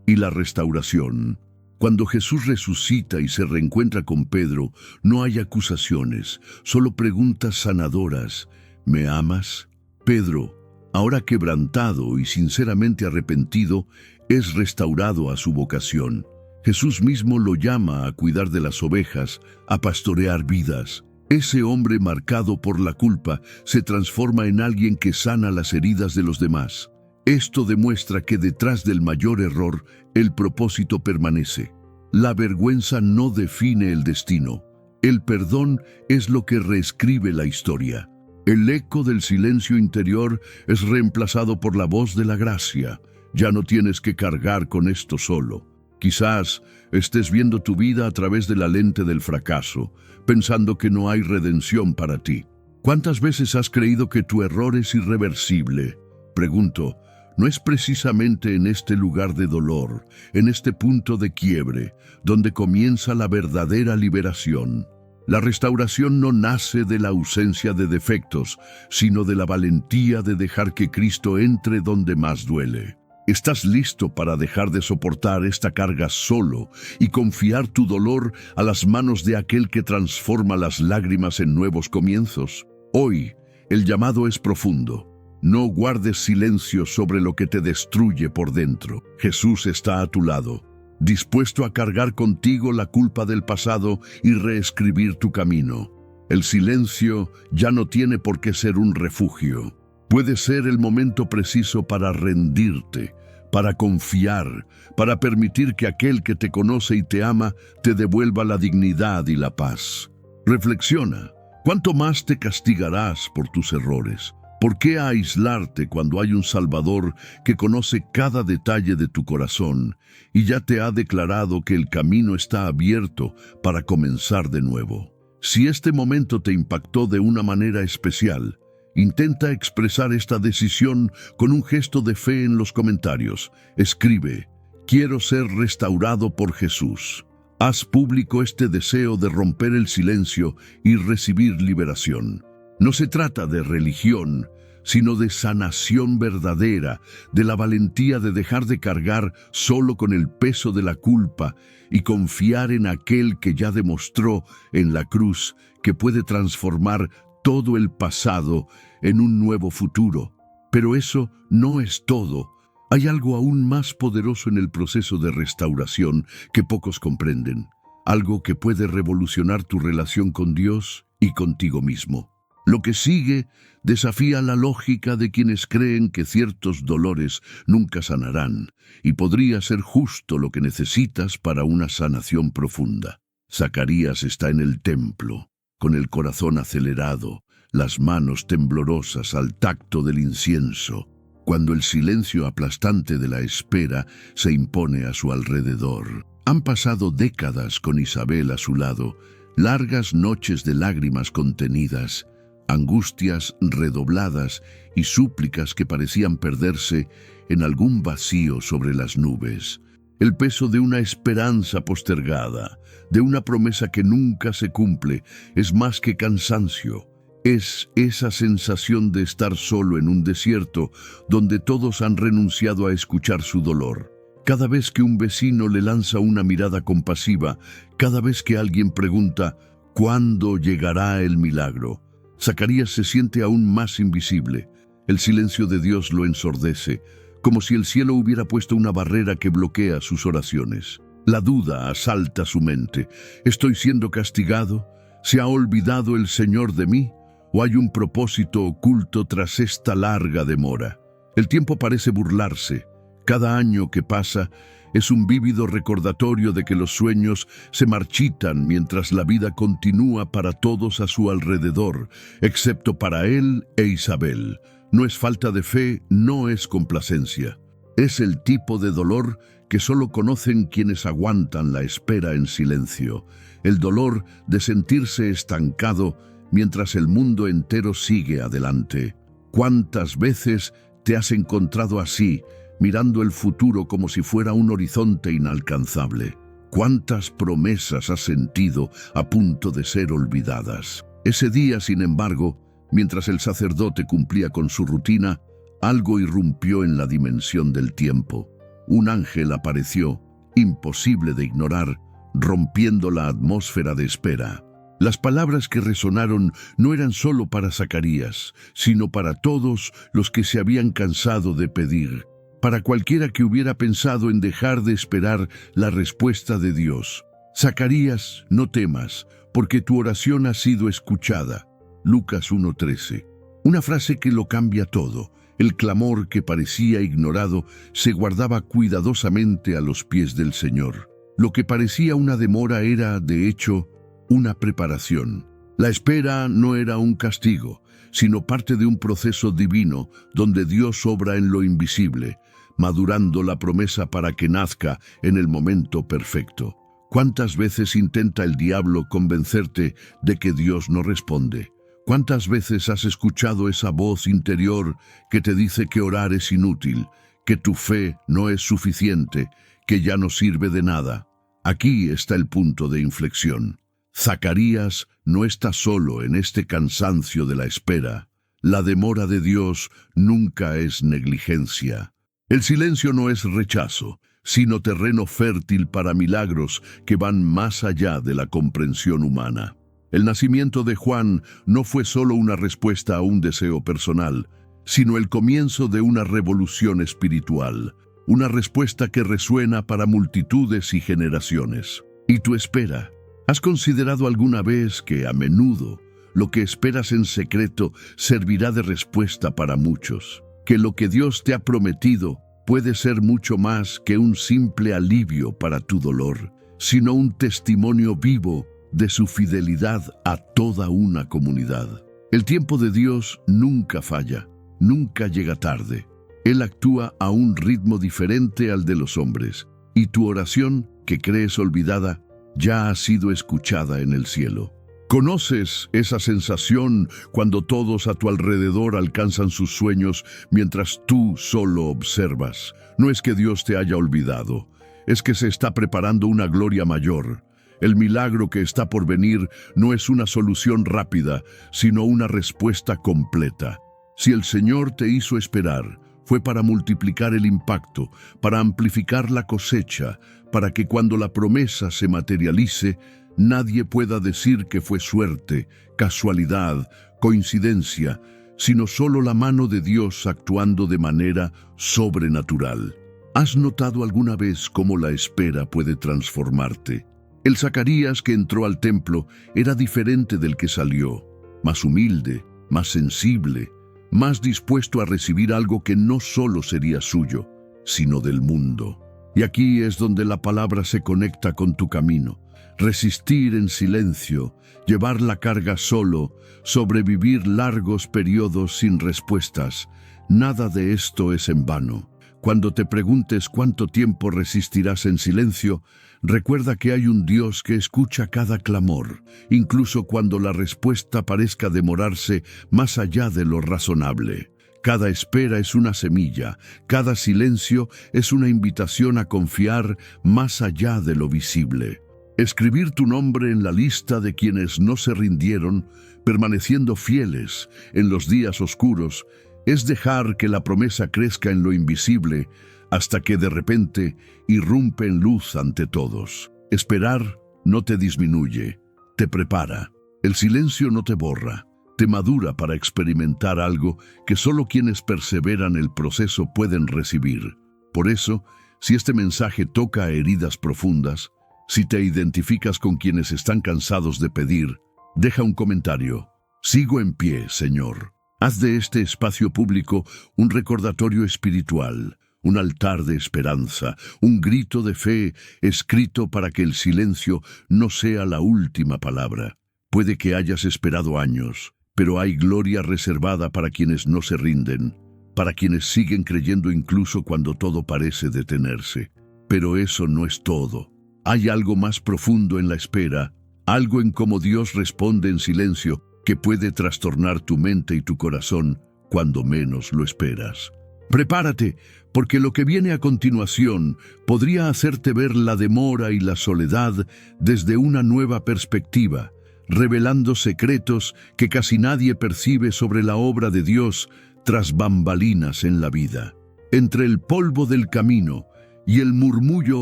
y la restauración. Cuando Jesús resucita y se reencuentra con Pedro, no hay acusaciones, solo preguntas sanadoras. ¿Me amas? Pedro, ahora quebrantado y sinceramente arrepentido, es restaurado a su vocación. Jesús mismo lo llama a cuidar de las ovejas, a pastorear vidas. Ese hombre marcado por la culpa se transforma en alguien que sana las heridas de los demás. Esto demuestra que detrás del mayor error, el propósito permanece. La vergüenza no define el destino. El perdón es lo que reescribe la historia. El eco del silencio interior es reemplazado por la voz de la gracia. Ya no tienes que cargar con esto solo. Quizás estés viendo tu vida a través de la lente del fracaso, pensando que no hay redención para ti. ¿Cuántas veces has creído que tu error es irreversible? Pregunto, ¿no es precisamente en este lugar de dolor, en este punto de quiebre, donde comienza la verdadera liberación? La restauración no nace de la ausencia de defectos, sino de la valentía de dejar que Cristo entre donde más duele. ¿Estás listo para dejar de soportar esta carga solo y confiar tu dolor a las manos de aquel que transforma las lágrimas en nuevos comienzos? Hoy, el llamado es profundo. No guardes silencio sobre lo que te destruye por dentro. Jesús está a tu lado, dispuesto a cargar contigo la culpa del pasado y reescribir tu camino. El silencio ya no tiene por qué ser un refugio. Puede ser el momento preciso para rendirte, para confiar, para permitir que aquel que te conoce y te ama te devuelva la dignidad y la paz. Reflexiona, ¿cuánto más te castigarás por tus errores? ¿Por qué aislarte cuando hay un Salvador que conoce cada detalle de tu corazón y ya te ha declarado que el camino está abierto para comenzar de nuevo? Si este momento te impactó de una manera especial, intenta expresar esta decisión con un gesto de fe en los comentarios. Escribe, quiero ser restaurado por Jesús. Haz público este deseo de romper el silencio y recibir liberación. No se trata de religión, sino de sanación verdadera, de la valentía de dejar de cargar solo con el peso de la culpa y confiar en aquel que ya demostró en la cruz que puede transformar todo el pasado en un nuevo futuro. Pero eso no es todo. Hay algo aún más poderoso en el proceso de restauración que pocos comprenden. Algo que puede revolucionar tu relación con Dios y contigo mismo. Lo que sigue desafía la lógica de quienes creen que ciertos dolores nunca sanarán, y podría ser justo lo que necesitas para una sanación profunda. Zacarías está en el templo, con el corazón acelerado, las manos temblorosas al tacto del incienso, cuando el silencio aplastante de la espera se impone a su alrededor. Han pasado décadas con Isabel a su lado, largas noches de lágrimas contenidas, angustias redobladas y súplicas que parecían perderse en algún vacío sobre las nubes. El peso de una esperanza postergada, de una promesa que nunca se cumple, es más que cansancio. Es esa sensación de estar solo en un desierto donde todos han renunciado a escuchar su dolor. Cada vez que un vecino le lanza una mirada compasiva, cada vez que alguien pregunta, ¿cuándo llegará el milagro? Zacarías se siente aún más invisible. El silencio de Dios lo ensordece, como si el cielo hubiera puesto una barrera que bloquea sus oraciones. La duda asalta su mente. ¿Estoy siendo castigado? ¿Se ha olvidado el Señor de mí? ¿O hay un propósito oculto tras esta larga demora? El tiempo parece burlarse. Cada año que pasa es un vívido recordatorio de que los sueños se marchitan mientras la vida continúa para todos a su alrededor, excepto para él e Isabel. No es falta de fe, no es complacencia. Es el tipo de dolor que solo conocen quienes aguantan la espera en silencio. El dolor de sentirse estancado mientras el mundo entero sigue adelante. ¿Cuántas veces te has encontrado así, mirando el futuro como si fuera un horizonte inalcanzable? ¿Cuántas promesas has sentido a punto de ser olvidadas? Ese día, sin embargo, mientras el sacerdote cumplía con su rutina, algo irrumpió en la dimensión del tiempo. Un ángel apareció, imposible de ignorar, rompiendo la atmósfera de espera. Las palabras que resonaron no eran solo para Zacarías, sino para todos los que se habían cansado de pedir, para cualquiera que hubiera pensado en dejar de esperar la respuesta de Dios. Zacarías, no temas, porque tu oración ha sido escuchada. Lucas 1:13. Una frase que lo cambia todo. El clamor que parecía ignorado se guardaba cuidadosamente a los pies del Señor. Lo que parecía una demora era, de hecho, una preparación. La espera no era un castigo, sino parte de un proceso divino donde Dios obra en lo invisible, madurando la promesa para que nazca en el momento perfecto. ¿Cuántas veces intenta el diablo convencerte de que Dios no responde? ¿Cuántas veces has escuchado esa voz interior que te dice que orar es inútil, que tu fe no es suficiente, que ya no sirve de nada? Aquí está el punto de inflexión. Zacarías no está solo en este cansancio de la espera. La demora de Dios nunca es negligencia. El silencio no es rechazo, sino terreno fértil para milagros que van más allá de la comprensión humana. El nacimiento de Juan no fue solo una respuesta a un deseo personal, sino el comienzo de una revolución espiritual, una respuesta que resuena para multitudes y generaciones. ¿Y tu espera? ¿Has considerado alguna vez que, a menudo, lo que esperas en secreto servirá de respuesta para muchos? Que lo que Dios te ha prometido puede ser mucho más que un simple alivio para tu dolor, sino un testimonio vivo de su fidelidad a toda una comunidad. El tiempo de Dios nunca falla, nunca llega tarde. Él actúa a un ritmo diferente al de los hombres, y tu oración, que crees olvidada, ya ha sido escuchada en el cielo. ¿Conoces esa sensación cuando todos a tu alrededor alcanzan sus sueños mientras tú solo observas? No es que Dios te haya olvidado, es que se está preparando una gloria mayor. El milagro que está por venir no es una solución rápida, sino una respuesta completa. Si el Señor te hizo esperar, fue para multiplicar el impacto, para amplificar la cosecha, para que cuando la promesa se materialice, nadie pueda decir que fue suerte, casualidad, coincidencia, sino solo la mano de Dios actuando de manera sobrenatural. ¿Has notado alguna vez cómo la espera puede transformarte? El Zacarías que entró al templo era diferente del que salió, más humilde, más sensible, más dispuesto a recibir algo que no solo sería suyo, sino del mundo. Y aquí es donde la palabra se conecta con tu camino. Resistir en silencio, llevar la carga solo, sobrevivir largos periodos sin respuestas. Nada de esto es en vano. Cuando te preguntes cuánto tiempo resistirás en silencio, recuerda que hay un Dios que escucha cada clamor, incluso cuando la respuesta parezca demorarse más allá de lo razonable. Cada espera es una semilla, cada silencio es una invitación a confiar más allá de lo visible. Escribir tu nombre en la lista de quienes no se rindieron, permaneciendo fieles en los días oscuros, es dejar que la promesa crezca en lo invisible hasta que de repente irrumpe en luz ante todos. Esperar no te disminuye, te prepara. El silencio no te borra, te madura para experimentar algo que solo quienes perseveran el proceso pueden recibir. Por eso, si este mensaje toca heridas profundas, si te identificas con quienes están cansados de pedir, deja un comentario. Sigo en pie, Señor. Haz de este espacio público un recordatorio espiritual, un altar de esperanza, un grito de fe escrito para que el silencio no sea la última palabra. Puede que hayas esperado años, pero hay gloria reservada para quienes no se rinden, para quienes siguen creyendo incluso cuando todo parece detenerse. Pero eso no es todo. Hay algo más profundo en la espera, algo en cómo Dios responde en silencio que puede trastornar tu mente y tu corazón cuando menos lo esperas. Prepárate, porque lo que viene a continuación podría hacerte ver la demora y la soledad desde una nueva perspectiva, revelando secretos que casi nadie percibe sobre la obra de Dios tras bambalinas en la vida. Entre el polvo del camino y el murmullo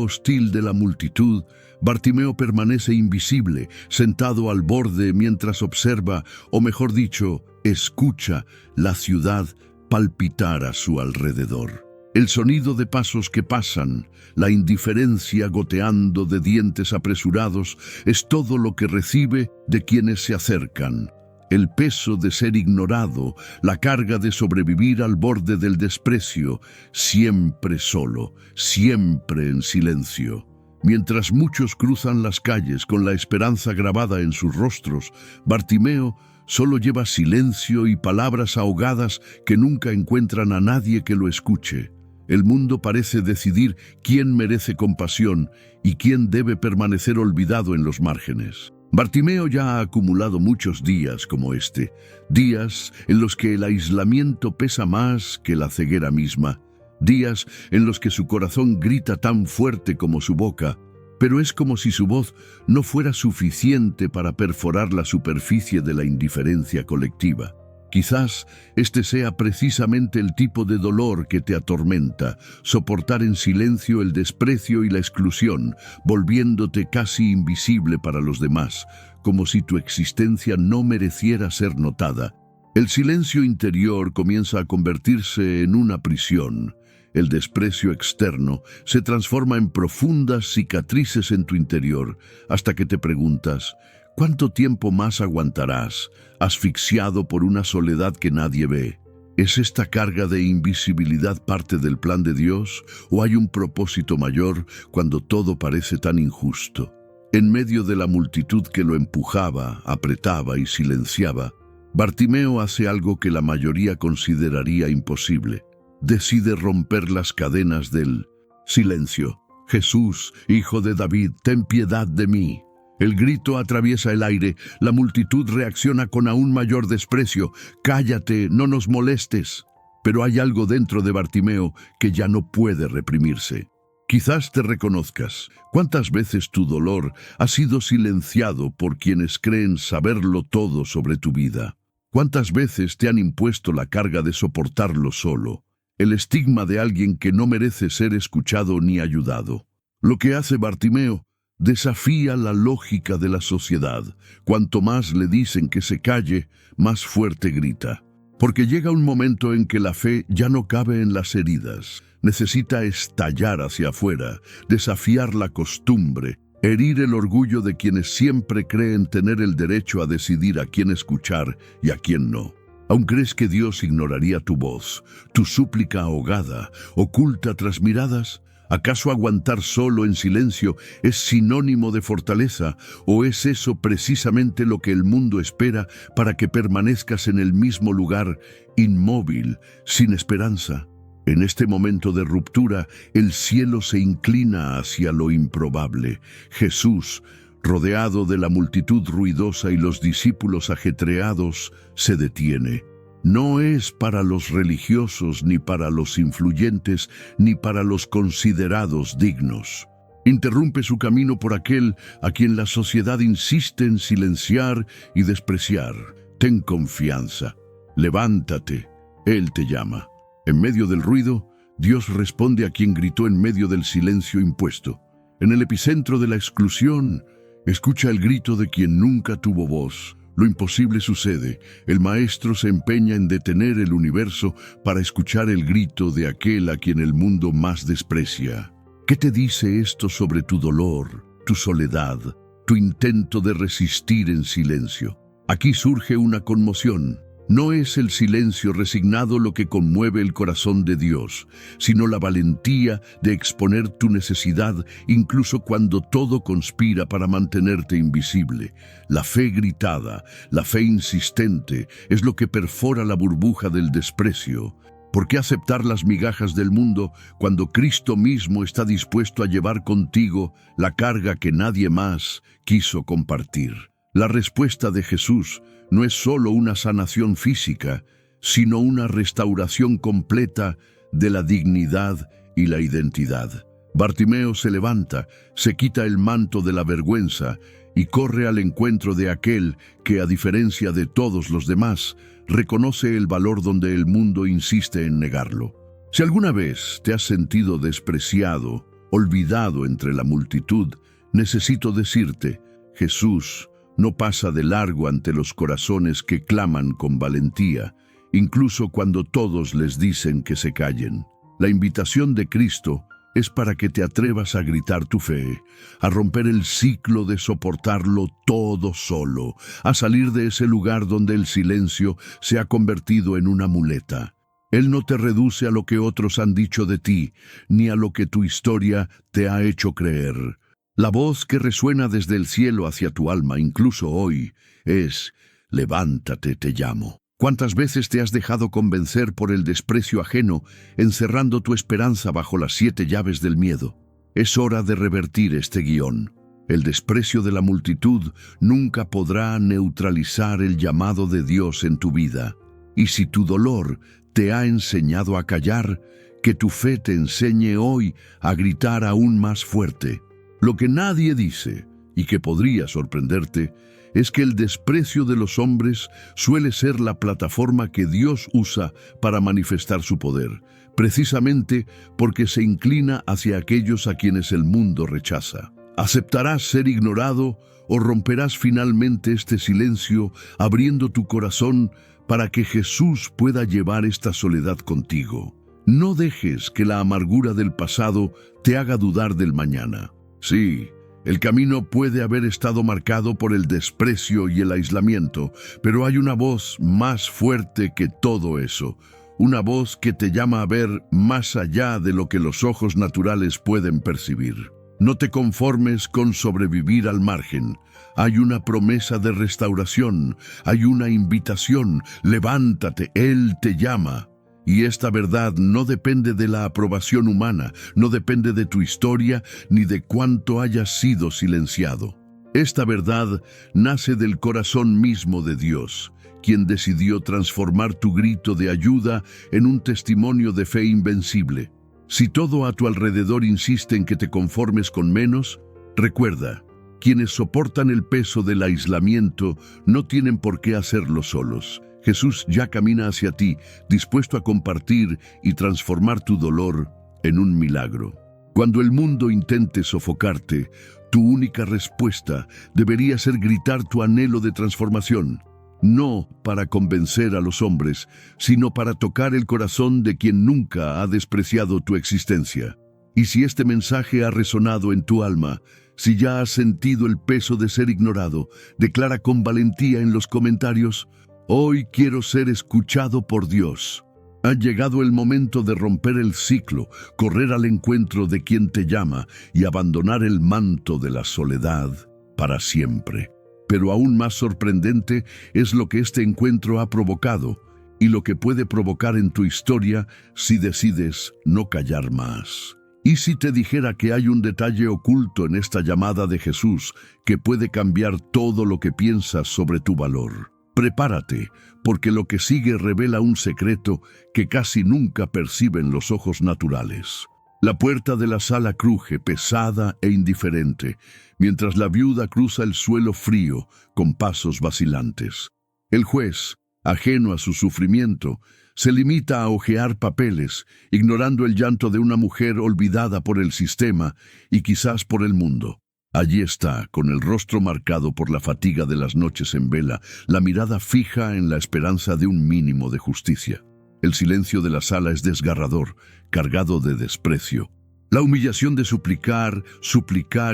hostil de la multitud, Bartimeo permanece invisible, sentado al borde mientras observa, o mejor dicho, escucha la ciudad palpitar a su alrededor. El sonido de pasos que pasan, la indiferencia goteando de dientes apresurados, es todo lo que recibe de quienes se acercan. El peso de ser ignorado, la carga de sobrevivir al borde del desprecio, siempre solo, siempre en silencio. Mientras muchos cruzan las calles con la esperanza grabada en sus rostros, Bartimeo solo lleva silencio y palabras ahogadas que nunca encuentran a nadie que lo escuche. El mundo parece decidir quién merece compasión y quién debe permanecer olvidado en los márgenes. Bartimeo ya ha acumulado muchos días como este, días en los que el aislamiento pesa más que la ceguera misma, días en los que su corazón grita tan fuerte como su boca, pero es como si su voz no fuera suficiente para perforar la superficie de la indiferencia colectiva. Quizás este sea precisamente el tipo de dolor que te atormenta, soportar en silencio el desprecio y la exclusión, volviéndote casi invisible para los demás, como si tu existencia no mereciera ser notada. El silencio interior comienza a convertirse en una prisión. El desprecio externo se transforma en profundas cicatrices en tu interior, hasta que te preguntas, ¿cuánto tiempo más aguantarás, asfixiado por una soledad que nadie ve? ¿Es esta carga de invisibilidad parte del plan de Dios o hay un propósito mayor cuando todo parece tan injusto? En medio de la multitud que lo empujaba, apretaba y silenciaba, Bartimeo hace algo que la mayoría consideraría imposible. Decide romper las cadenas del silencio. Jesús, hijo de David, ten piedad de mí. El grito atraviesa el aire, la multitud reacciona con aún mayor desprecio. Cállate, no nos molestes. Pero hay algo dentro de Bartimeo que ya no puede reprimirse. Quizás te reconozcas. ¿Cuántas veces tu dolor ha sido silenciado por quienes creen saberlo todo sobre tu vida? ¿Cuántas veces te han impuesto la carga de soportarlo solo? El estigma de alguien que no merece ser escuchado ni ayudado. Lo que hace Bartimeo desafía la lógica de la sociedad. Cuanto más le dicen que se calle, más fuerte grita. Porque llega un momento en que la fe ya no cabe en las heridas. Necesita estallar hacia afuera, desafiar la costumbre, herir el orgullo de quienes siempre creen tener el derecho a decidir a quién escuchar y a quién no. ¿Aún crees que Dios ignoraría tu voz, tu súplica ahogada, oculta tras miradas? ¿Acaso aguantar solo en silencio es sinónimo de fortaleza o es eso precisamente lo que el mundo espera para que permanezcas en el mismo lugar, inmóvil, sin esperanza? En este momento de ruptura, el cielo se inclina hacia lo improbable. Jesús, rodeado de la multitud ruidosa y los discípulos ajetreados, se detiene. No es para los religiosos, ni para los influyentes, ni para los considerados dignos. Interrumpe su camino por aquel a quien la sociedad insiste en silenciar y despreciar. Ten confianza. Levántate. Él te llama. En medio del ruido, Dios responde a quien gritó en medio del silencio impuesto. En el epicentro de la exclusión, escucha el grito de quien nunca tuvo voz. Lo imposible sucede. El maestro se empeña en detener el universo para escuchar el grito de aquel a quien el mundo más desprecia. ¿Qué te dice esto sobre tu dolor, tu soledad, tu intento de resistir en silencio? Aquí surge una conmoción. No es el silencio resignado lo que conmueve el corazón de Dios, sino la valentía de exponer tu necesidad incluso cuando todo conspira para mantenerte invisible. La fe gritada, la fe insistente, es lo que perfora la burbuja del desprecio. ¿Por qué aceptar las migajas del mundo cuando Cristo mismo está dispuesto a llevar contigo la carga que nadie más quiso compartir? La respuesta de Jesús no es solo una sanación física, sino una restauración completa de la dignidad y la identidad. Bartimeo se levanta, se quita el manto de la vergüenza y corre al encuentro de aquel que, a diferencia de todos los demás, reconoce el valor donde el mundo insiste en negarlo. Si alguna vez te has sentido despreciado olvidado entre la multitud, necesito decirte, Jesús no pasa de largo ante los corazones que claman con valentía, incluso cuando todos les dicen que se callen. La invitación de Cristo es para que te atrevas a gritar tu fe, a romper el ciclo de soportarlo todo solo, a salir de ese lugar donde el silencio se ha convertido en una muleta. Él no te reduce a lo que otros han dicho de ti, ni a lo que tu historia te ha hecho creer. La voz que resuena desde el cielo hacia tu alma, incluso hoy, es: levántate, te llamo. ¿Cuántas veces te has dejado convencer por el desprecio ajeno, encerrando tu esperanza bajo las 7 llaves del miedo? Es hora de revertir este guión. El desprecio de la multitud nunca podrá neutralizar el llamado de Dios en tu vida. Y si tu dolor te ha enseñado a callar, que tu fe te enseñe hoy a gritar aún más fuerte. Lo que nadie dice, y que podría sorprenderte, es que el desprecio de los hombres suele ser la plataforma que Dios usa para manifestar su poder, precisamente porque se inclina hacia aquellos a quienes el mundo rechaza. ¿Aceptarás ser ignorado o romperás finalmente este silencio, abriendo tu corazón para que Jesús pueda llevar esta soledad contigo? No dejes que la amargura del pasado te haga dudar del mañana. Sí, el camino puede haber estado marcado por el desprecio y el aislamiento, pero hay una voz más fuerte que todo eso. Una voz que te llama a ver más allá de lo que los ojos naturales pueden percibir. No te conformes con sobrevivir al margen. Hay una promesa de restauración, hay una invitación. Levántate, Él te llama. Y esta verdad no depende de la aprobación humana, no depende de tu historia, ni de cuánto hayas sido silenciado. Esta verdad nace del corazón mismo de Dios, quien decidió transformar tu grito de ayuda en un testimonio de fe invencible. Si todo a tu alrededor insiste en que te conformes con menos, recuerda, quienes soportan el peso del aislamiento no tienen por qué hacerlo solos. Jesús ya camina hacia ti, dispuesto a compartir y transformar tu dolor en un milagro. Cuando el mundo intente sofocarte, tu única respuesta debería ser gritar tu anhelo de transformación, no para convencer a los hombres, sino para tocar el corazón de quien nunca ha despreciado tu existencia. Y si este mensaje ha resonado en tu alma, si ya has sentido el peso de ser ignorado, declara con valentía en los comentarios: hoy quiero ser escuchado por Dios. Ha llegado el momento de romper el ciclo, correr al encuentro de quien te llama y abandonar el manto de la soledad para siempre. Pero aún más sorprendente es lo que este encuentro ha provocado y lo que puede provocar en tu historia si decides no callar más. ¿Y si te dijera que hay un detalle oculto en esta llamada de Jesús que puede cambiar todo lo que piensas sobre tu valor? Prepárate, porque lo que sigue revela un secreto que casi nunca perciben los ojos naturales. La puerta de la sala cruje, pesada e indiferente, mientras la viuda cruza el suelo frío con pasos vacilantes. El juez, ajeno a su sufrimiento, se limita a hojear papeles, ignorando el llanto de una mujer olvidada por el sistema y quizás por el mundo. Allí está, con el rostro marcado por la fatiga de las noches en vela, la mirada fija en la esperanza de un mínimo de justicia. El silencio de la sala es desgarrador, cargado de desprecio. La humillación de suplicar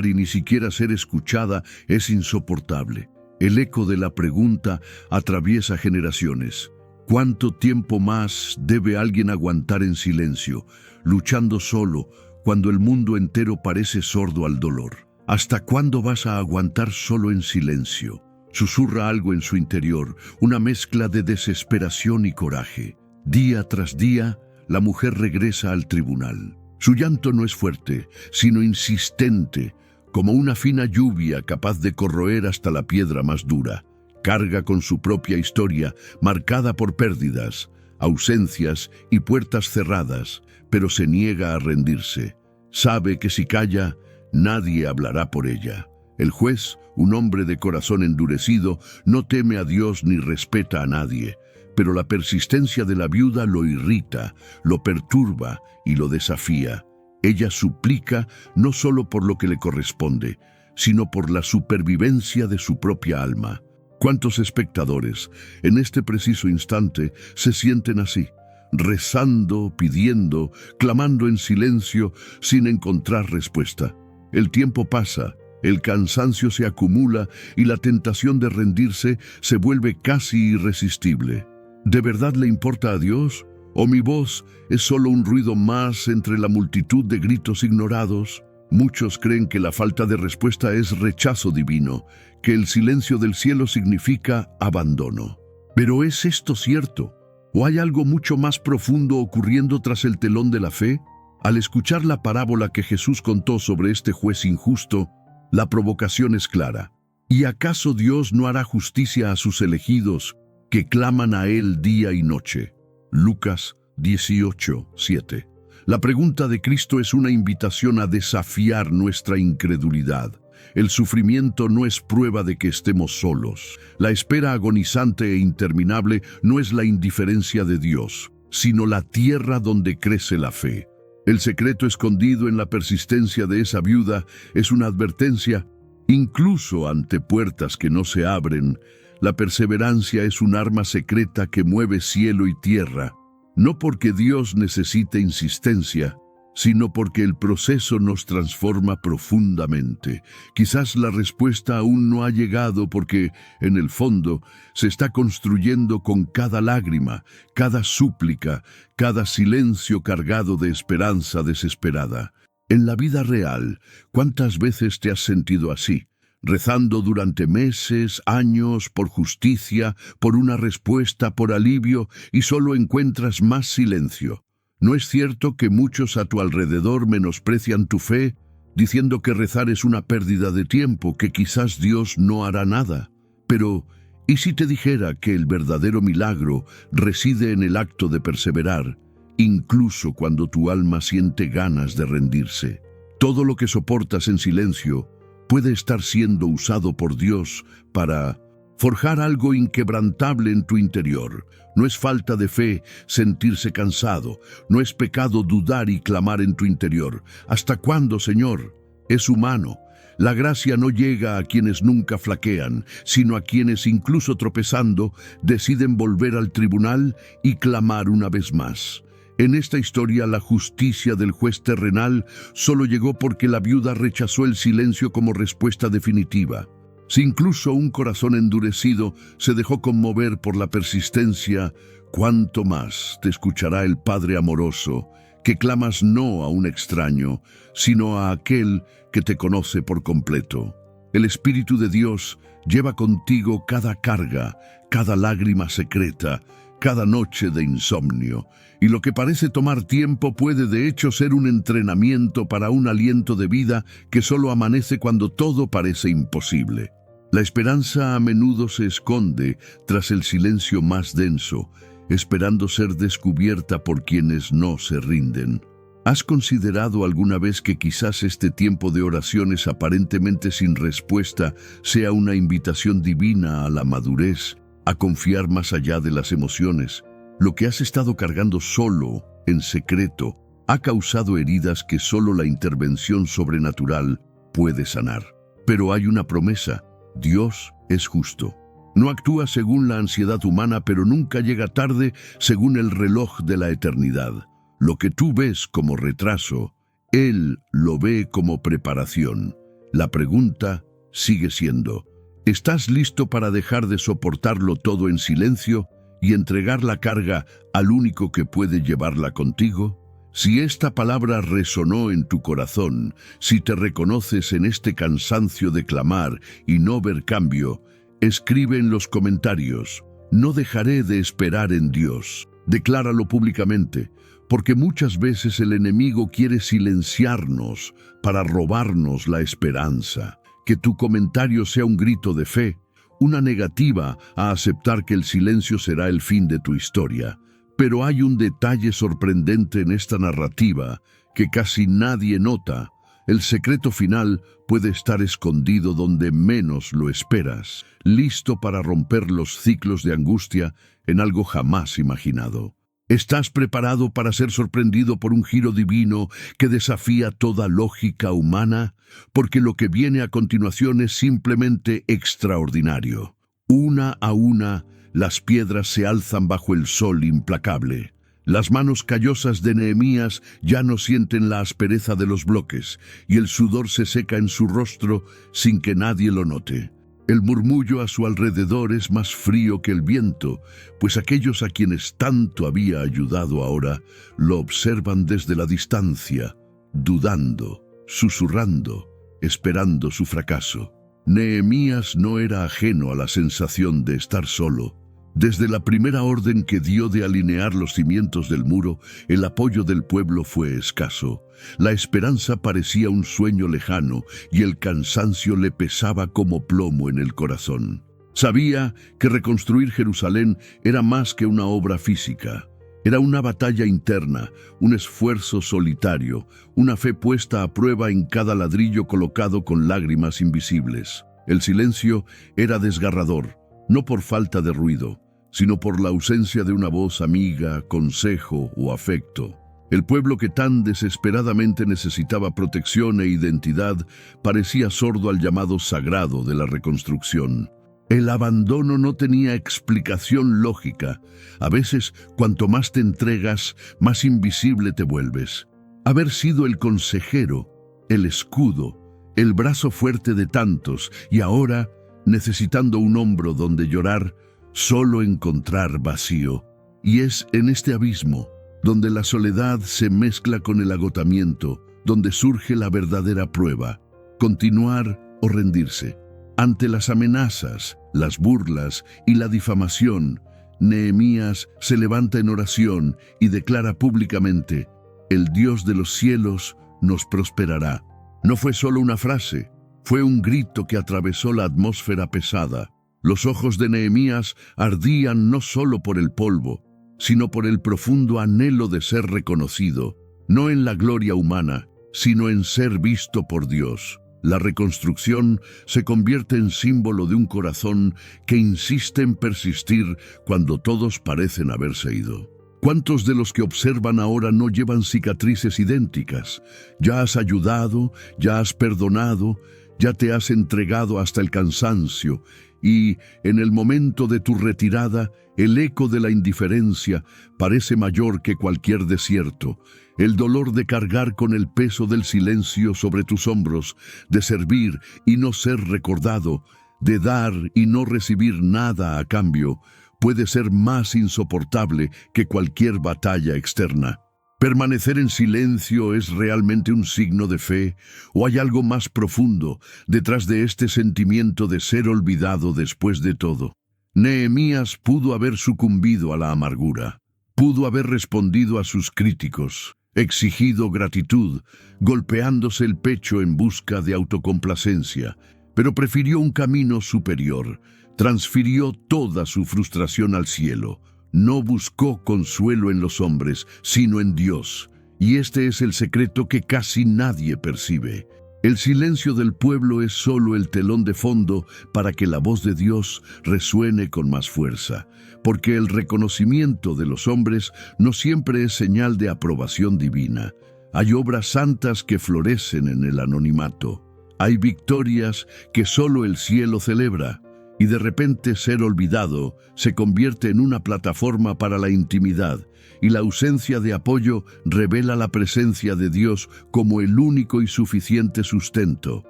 y ni siquiera ser escuchada es insoportable. El eco de la pregunta atraviesa generaciones. ¿Cuánto tiempo más debe alguien aguantar en silencio, luchando solo, cuando el mundo entero parece sordo al dolor? ¿Hasta cuándo vas a aguantar solo en silencio? Susurra algo en su interior, una mezcla de desesperación y coraje. Día tras día, la mujer regresa al tribunal. Su llanto no es fuerte, sino insistente, como una fina lluvia capaz de corroer hasta la piedra más dura. Carga con su propia historia, marcada por pérdidas, ausencias y puertas cerradas, pero se niega a rendirse. Sabe que si calla, nadie hablará por ella. El juez, un hombre de corazón endurecido, no teme a Dios ni respeta a nadie, pero la persistencia de la viuda lo irrita, lo perturba y lo desafía. Ella suplica no solo por lo que le corresponde, sino por la supervivencia de su propia alma. ¿Cuántos espectadores en este preciso instante se sienten así, rezando, pidiendo, clamando en silencio sin encontrar respuesta? El tiempo pasa, el cansancio se acumula y la tentación de rendirse se vuelve casi irresistible. ¿De verdad le importa a Dios? ¿O mi voz es solo un ruido más entre la multitud de gritos ignorados? Muchos creen que la falta de respuesta es rechazo divino, que el silencio del cielo significa abandono. ¿Pero es esto cierto? ¿O hay algo mucho más profundo ocurriendo tras el telón de la fe? Al escuchar la parábola que Jesús contó sobre este juez injusto, la provocación es clara. ¿Y acaso Dios no hará justicia a sus elegidos que claman a Él día y noche? Lucas 18:7. La pregunta de Cristo es una invitación a desafiar nuestra incredulidad. El sufrimiento no es prueba de que estemos solos. La espera agonizante e interminable no es la indiferencia de Dios, sino la tierra donde crece la fe. El secreto escondido en la persistencia de esa viuda es una advertencia, incluso ante puertas que no se abren. La perseverancia es un arma secreta que mueve cielo y tierra, no porque Dios necesite insistencia, sino porque el proceso nos transforma profundamente. Quizás la respuesta aún no ha llegado porque, en el fondo, se está construyendo con cada lágrima, cada súplica, cada silencio cargado de esperanza desesperada. En la vida real, ¿cuántas veces te has sentido así? Rezando durante meses, años, por justicia, por una respuesta, por alivio, y solo encuentras más silencio. ¿No es cierto que muchos a tu alrededor menosprecian tu fe, diciendo que rezar es una pérdida de tiempo, que quizás Dios no hará nada? Pero, ¿y si te dijera que el verdadero milagro reside en el acto de perseverar, incluso cuando tu alma siente ganas de rendirse? Todo lo que soportas en silencio puede estar siendo usado por Dios para forjar algo inquebrantable en tu interior. No es falta de fe sentirse cansado, no es pecado dudar y clamar en tu interior. ¿Hasta cuándo, Señor? Es humano. La gracia no llega a quienes nunca flaquean, sino a quienes, incluso tropezando, deciden volver al tribunal y clamar una vez más. En esta historia, la justicia del juez terrenal solo llegó porque la viuda rechazó el silencio como respuesta definitiva. Si incluso un corazón endurecido se dejó conmover por la persistencia, ¿cuánto más te escuchará el Padre amoroso, que clamas no a un extraño, sino a aquel que te conoce por completo? El Espíritu de Dios lleva contigo cada carga, cada lágrima secreta, cada noche de insomnio, y lo que parece tomar tiempo puede de hecho ser un entrenamiento para un aliento de vida que solo amanece cuando todo parece imposible. La esperanza a menudo se esconde tras el silencio más denso, esperando ser descubierta por quienes no se rinden. ¿Has considerado alguna vez que quizás este tiempo de oraciones aparentemente sin respuesta sea una invitación divina a la madurez, a confiar más allá de las emociones? Lo que has estado cargando solo, en secreto, ha causado heridas que solo la intervención sobrenatural puede sanar. Pero hay una promesa: Dios es justo. No actúa según la ansiedad humana, pero nunca llega tarde según el reloj de la eternidad. Lo que tú ves como retraso, Él lo ve como preparación. La pregunta sigue siendo: ¿estás listo para dejar de soportarlo todo en silencio y entregar la carga al único que puede llevarla contigo? Si esta palabra resonó en tu corazón, si te reconoces en este cansancio de clamar y no ver cambio, escribe en los comentarios: no dejaré de esperar en Dios. Decláralo públicamente, porque muchas veces el enemigo quiere silenciarnos para robarnos la esperanza. Que tu comentario sea un grito de fe, una negativa a aceptar que el silencio será el fin de tu historia. Pero hay un detalle sorprendente en esta narrativa que casi nadie nota. El secreto final puede estar escondido donde menos lo esperas, listo para romper los ciclos de angustia en algo jamás imaginado. ¿Estás preparado para ser sorprendido por un giro divino que desafía toda lógica humana? Porque lo que viene a continuación es simplemente extraordinario. Una a una, las piedras se alzan bajo el sol implacable. Las manos callosas de Nehemías ya no sienten la aspereza de los bloques, y el sudor se seca en su rostro sin que nadie lo note. El murmullo a su alrededor es más frío que el viento, pues aquellos a quienes tanto había ayudado ahora lo observan desde la distancia, dudando, susurrando, esperando su fracaso. Nehemías no era ajeno a la sensación de estar solo. Desde la primera orden que dio de alinear los cimientos del muro, el apoyo del pueblo fue escaso. La esperanza parecía un sueño lejano y el cansancio le pesaba como plomo en el corazón. Sabía que reconstruir Jerusalén era más que una obra física. Era una batalla interna, un esfuerzo solitario, una fe puesta a prueba en cada ladrillo colocado con lágrimas invisibles. El silencio era desgarrador, no por falta de ruido, sino por la ausencia de una voz amiga, consejo o afecto. El pueblo que tan desesperadamente necesitaba protección e identidad parecía sordo al llamado sagrado de la reconstrucción. El abandono no tenía explicación lógica. A veces, cuanto más te entregas, más invisible te vuelves. Haber sido el consejero, el escudo, el brazo fuerte de tantos, y ahora, necesitando un hombro donde llorar, solo encontrar vacío. Y es en este abismo, donde la soledad se mezcla con el agotamiento, donde surge la verdadera prueba: continuar o rendirse. Ante las amenazas, las burlas y la difamación, Nehemías se levanta en oración y declara públicamente: el Dios de los cielos nos prosperará. No fue solo una frase, fue un grito que atravesó la atmósfera pesada. Los ojos de Nehemías ardían no solo por el polvo, sino por el profundo anhelo de ser reconocido, no en la gloria humana, sino en ser visto por Dios. La reconstrucción se convierte en símbolo de un corazón que insiste en persistir cuando todos parecen haberse ido. ¿Cuántos de los que observan ahora no llevan cicatrices idénticas? Ya has ayudado, ya has perdonado, ya te has entregado hasta el cansancio, y en el momento de tu retirada, el eco de la indiferencia parece mayor que cualquier desierto. El dolor de cargar con el peso del silencio sobre tus hombros, de servir y no ser recordado, de dar y no recibir nada a cambio, puede ser más insoportable que cualquier batalla externa. ¿Permanecer en silencio es realmente un signo de fe, o hay algo más profundo detrás de este sentimiento de ser olvidado después de todo? Nehemías pudo haber sucumbido a la amargura, pudo haber respondido a sus críticos, exigido gratitud, golpeándose el pecho en busca de autocomplacencia, pero prefirió un camino superior, transfirió toda su frustración al cielo. No buscó consuelo en los hombres, sino en Dios. Y este es el secreto que casi nadie percibe. El silencio del pueblo es solo el telón de fondo para que la voz de Dios resuene con más fuerza, porque el reconocimiento de los hombres no siempre es señal de aprobación divina. Hay obras santas que florecen en el anonimato. Hay victorias que solo el cielo celebra. Y de repente ser olvidado se convierte en una plataforma para la intimidad, y la ausencia de apoyo revela la presencia de Dios como el único y suficiente sustento.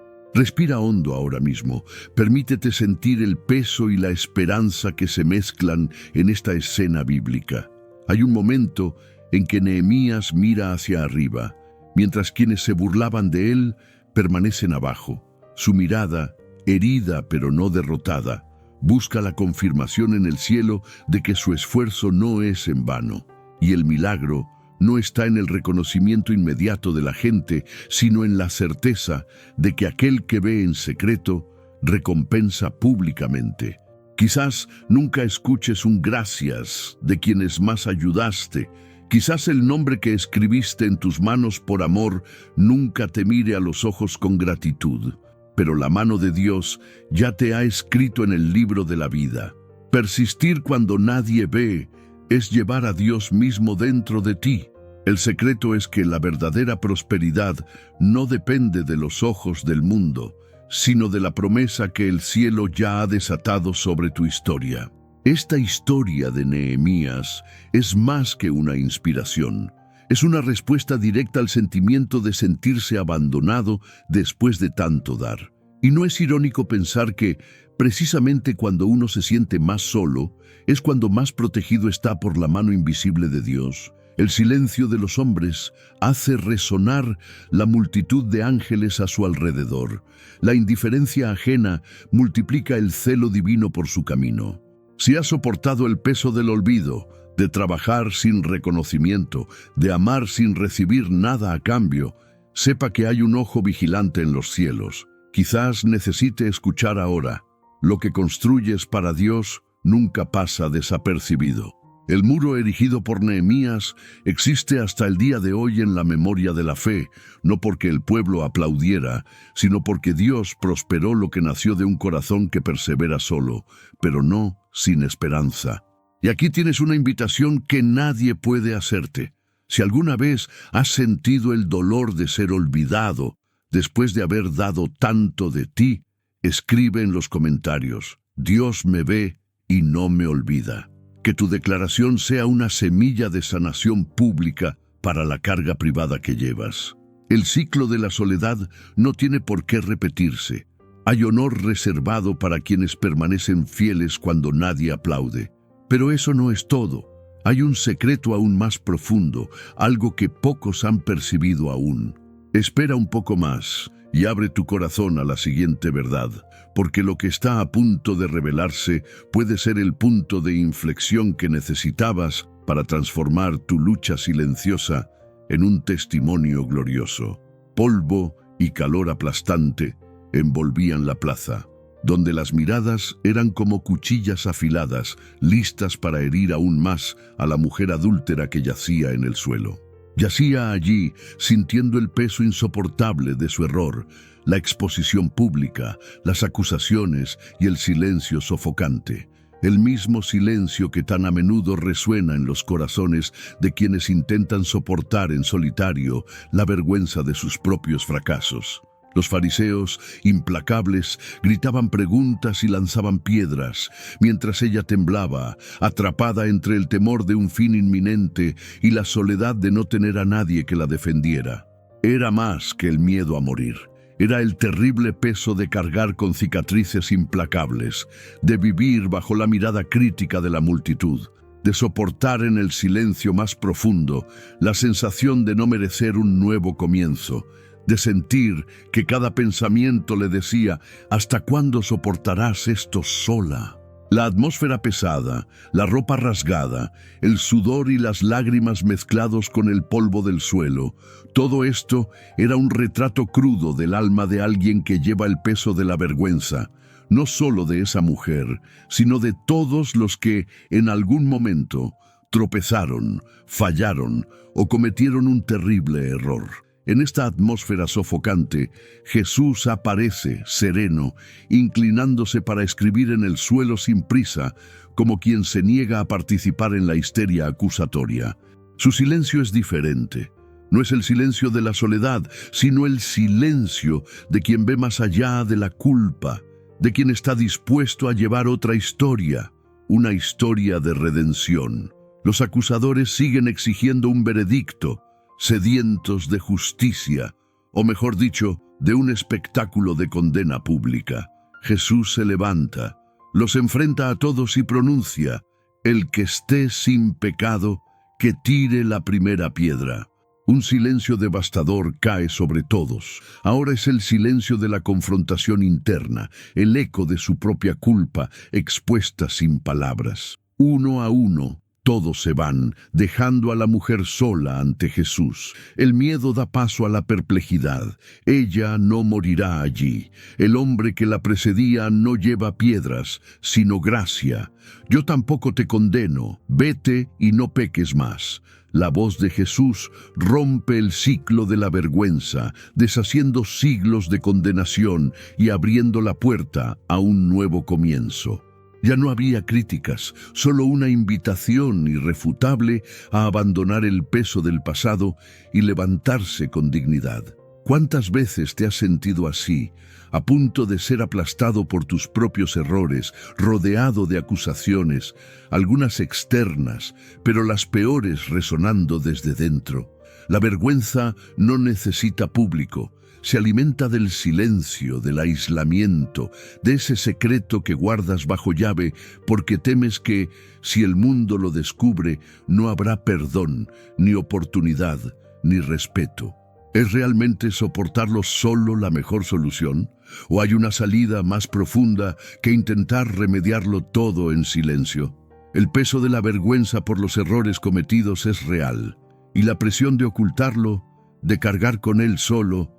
Respira hondo ahora mismo, permítete sentir el peso y la esperanza que se mezclan en esta escena bíblica. Hay un momento en que Nehemías mira hacia arriba, mientras quienes se burlaban de él permanecen abajo. Su mirada, herida pero no derrotada, busca la confirmación en el cielo de que su esfuerzo no es en vano. Y el milagro no está en el reconocimiento inmediato de la gente, sino en la certeza de que aquel que ve en secreto recompensa públicamente. Quizás nunca escuches un gracias de quienes más ayudaste. Quizás el nombre que escribiste en tus manos por amor nunca te mire a los ojos con gratitud. Pero la mano de Dios ya te ha escrito en el libro de la vida. Persistir cuando nadie ve es llevar a Dios mismo dentro de ti. El secreto es que la verdadera prosperidad no depende de los ojos del mundo, sino de la promesa que el cielo ya ha desatado sobre tu historia. Esta historia de Nehemías es más que una inspiración. Es una respuesta directa al sentimiento de sentirse abandonado después de tanto dar. Y no es irónico pensar que, precisamente cuando uno se siente más solo, es cuando más protegido está por la mano invisible de Dios. El silencio de los hombres hace resonar la multitud de ángeles a su alrededor. La indiferencia ajena multiplica el celo divino por su camino. Si has soportado el peso del olvido, de trabajar sin reconocimiento, de amar sin recibir nada a cambio, sepa que hay un ojo vigilante en los cielos. Quizás necesite escuchar ahora: lo que construyes para Dios nunca pasa desapercibido. El muro erigido por Nehemías existe hasta el día de hoy en la memoria de la fe, no porque el pueblo aplaudiera, sino porque Dios prosperó lo que nació de un corazón que persevera solo, pero no sin esperanza. Y aquí tienes una invitación que nadie puede hacerte. Si alguna vez has sentido el dolor de ser olvidado después de haber dado tanto de ti, escribe en los comentarios: Dios me ve y no me olvida. Que tu declaración sea una semilla de sanación pública para la carga privada que llevas. El ciclo de la soledad no tiene por qué repetirse. Hay honor reservado para quienes permanecen fieles cuando nadie aplaude. Pero eso no es todo. Hay un secreto aún más profundo, algo que pocos han percibido aún. Espera un poco más y abre tu corazón a la siguiente verdad, porque lo que está a punto de revelarse puede ser el punto de inflexión que necesitabas para transformar tu lucha silenciosa en un testimonio glorioso. Polvo y calor aplastante envolvían la plaza, donde las miradas eran como cuchillas afiladas, listas para herir aún más a la mujer adúltera que yacía en el suelo. Yacía allí, sintiendo el peso insoportable de su error, la exposición pública, las acusaciones y el silencio sofocante. El mismo silencio que tan a menudo resuena en los corazones de quienes intentan soportar en solitario la vergüenza de sus propios fracasos. Los fariseos, implacables, gritaban preguntas y lanzaban piedras, mientras ella temblaba, atrapada entre el temor de un fin inminente y la soledad de no tener a nadie que la defendiera. Era más que el miedo a morir. Era el terrible peso de cargar con cicatrices implacables, de vivir bajo la mirada crítica de la multitud, de soportar en el silencio más profundo la sensación de no merecer un nuevo comienzo, de sentir que cada pensamiento le decía: ¿hasta cuándo soportarás esto sola? La atmósfera pesada, la ropa rasgada, el sudor y las lágrimas mezclados con el polvo del suelo, todo esto era un retrato crudo del alma de alguien que lleva el peso de la vergüenza, no solo de esa mujer, sino de todos los que, en algún momento, tropezaron, fallaron o cometieron un terrible error. En esta atmósfera sofocante, Jesús aparece, sereno, inclinándose para escribir en el suelo sin prisa, como quien se niega a participar en la histeria acusatoria. Su silencio es diferente. No es el silencio de la soledad, sino el silencio de quien ve más allá de la culpa, de quien está dispuesto a llevar otra historia, una historia de redención. Los acusadores siguen exigiendo un veredicto, sedientos de justicia, o mejor dicho, de un espectáculo de condena pública. Jesús se levanta, los enfrenta a todos y pronuncia: el que esté sin pecado, que tire la primera piedra. Un silencio devastador cae sobre todos. Ahora es el silencio de la confrontación interna, el eco de su propia culpa, expuesta sin palabras. Uno a uno, todos se van, dejando a la mujer sola ante Jesús. El miedo da paso a la perplejidad. Ella no morirá allí. El hombre que la precedía no lleva piedras, sino gracia. Yo tampoco te condeno. Vete y no peques más. La voz de Jesús rompe el ciclo de la vergüenza, deshaciendo siglos de condenación y abriendo la puerta a un nuevo comienzo. Ya no había críticas, solo una invitación irrefutable a abandonar el peso del pasado y levantarse con dignidad. ¿Cuántas veces te has sentido así, a punto de ser aplastado por tus propios errores, rodeado de acusaciones, algunas externas, pero las peores resonando desde dentro? La vergüenza no necesita público. Se alimenta del silencio, del aislamiento, de ese secreto que guardas bajo llave porque temes que, si el mundo lo descubre, no habrá perdón, ni oportunidad, ni respeto. ¿Es realmente soportarlo solo la mejor solución? ¿O hay una salida más profunda que intentar remediarlo todo en silencio? El peso de la vergüenza por los errores cometidos es real, y la presión de ocultarlo, de cargar con él solo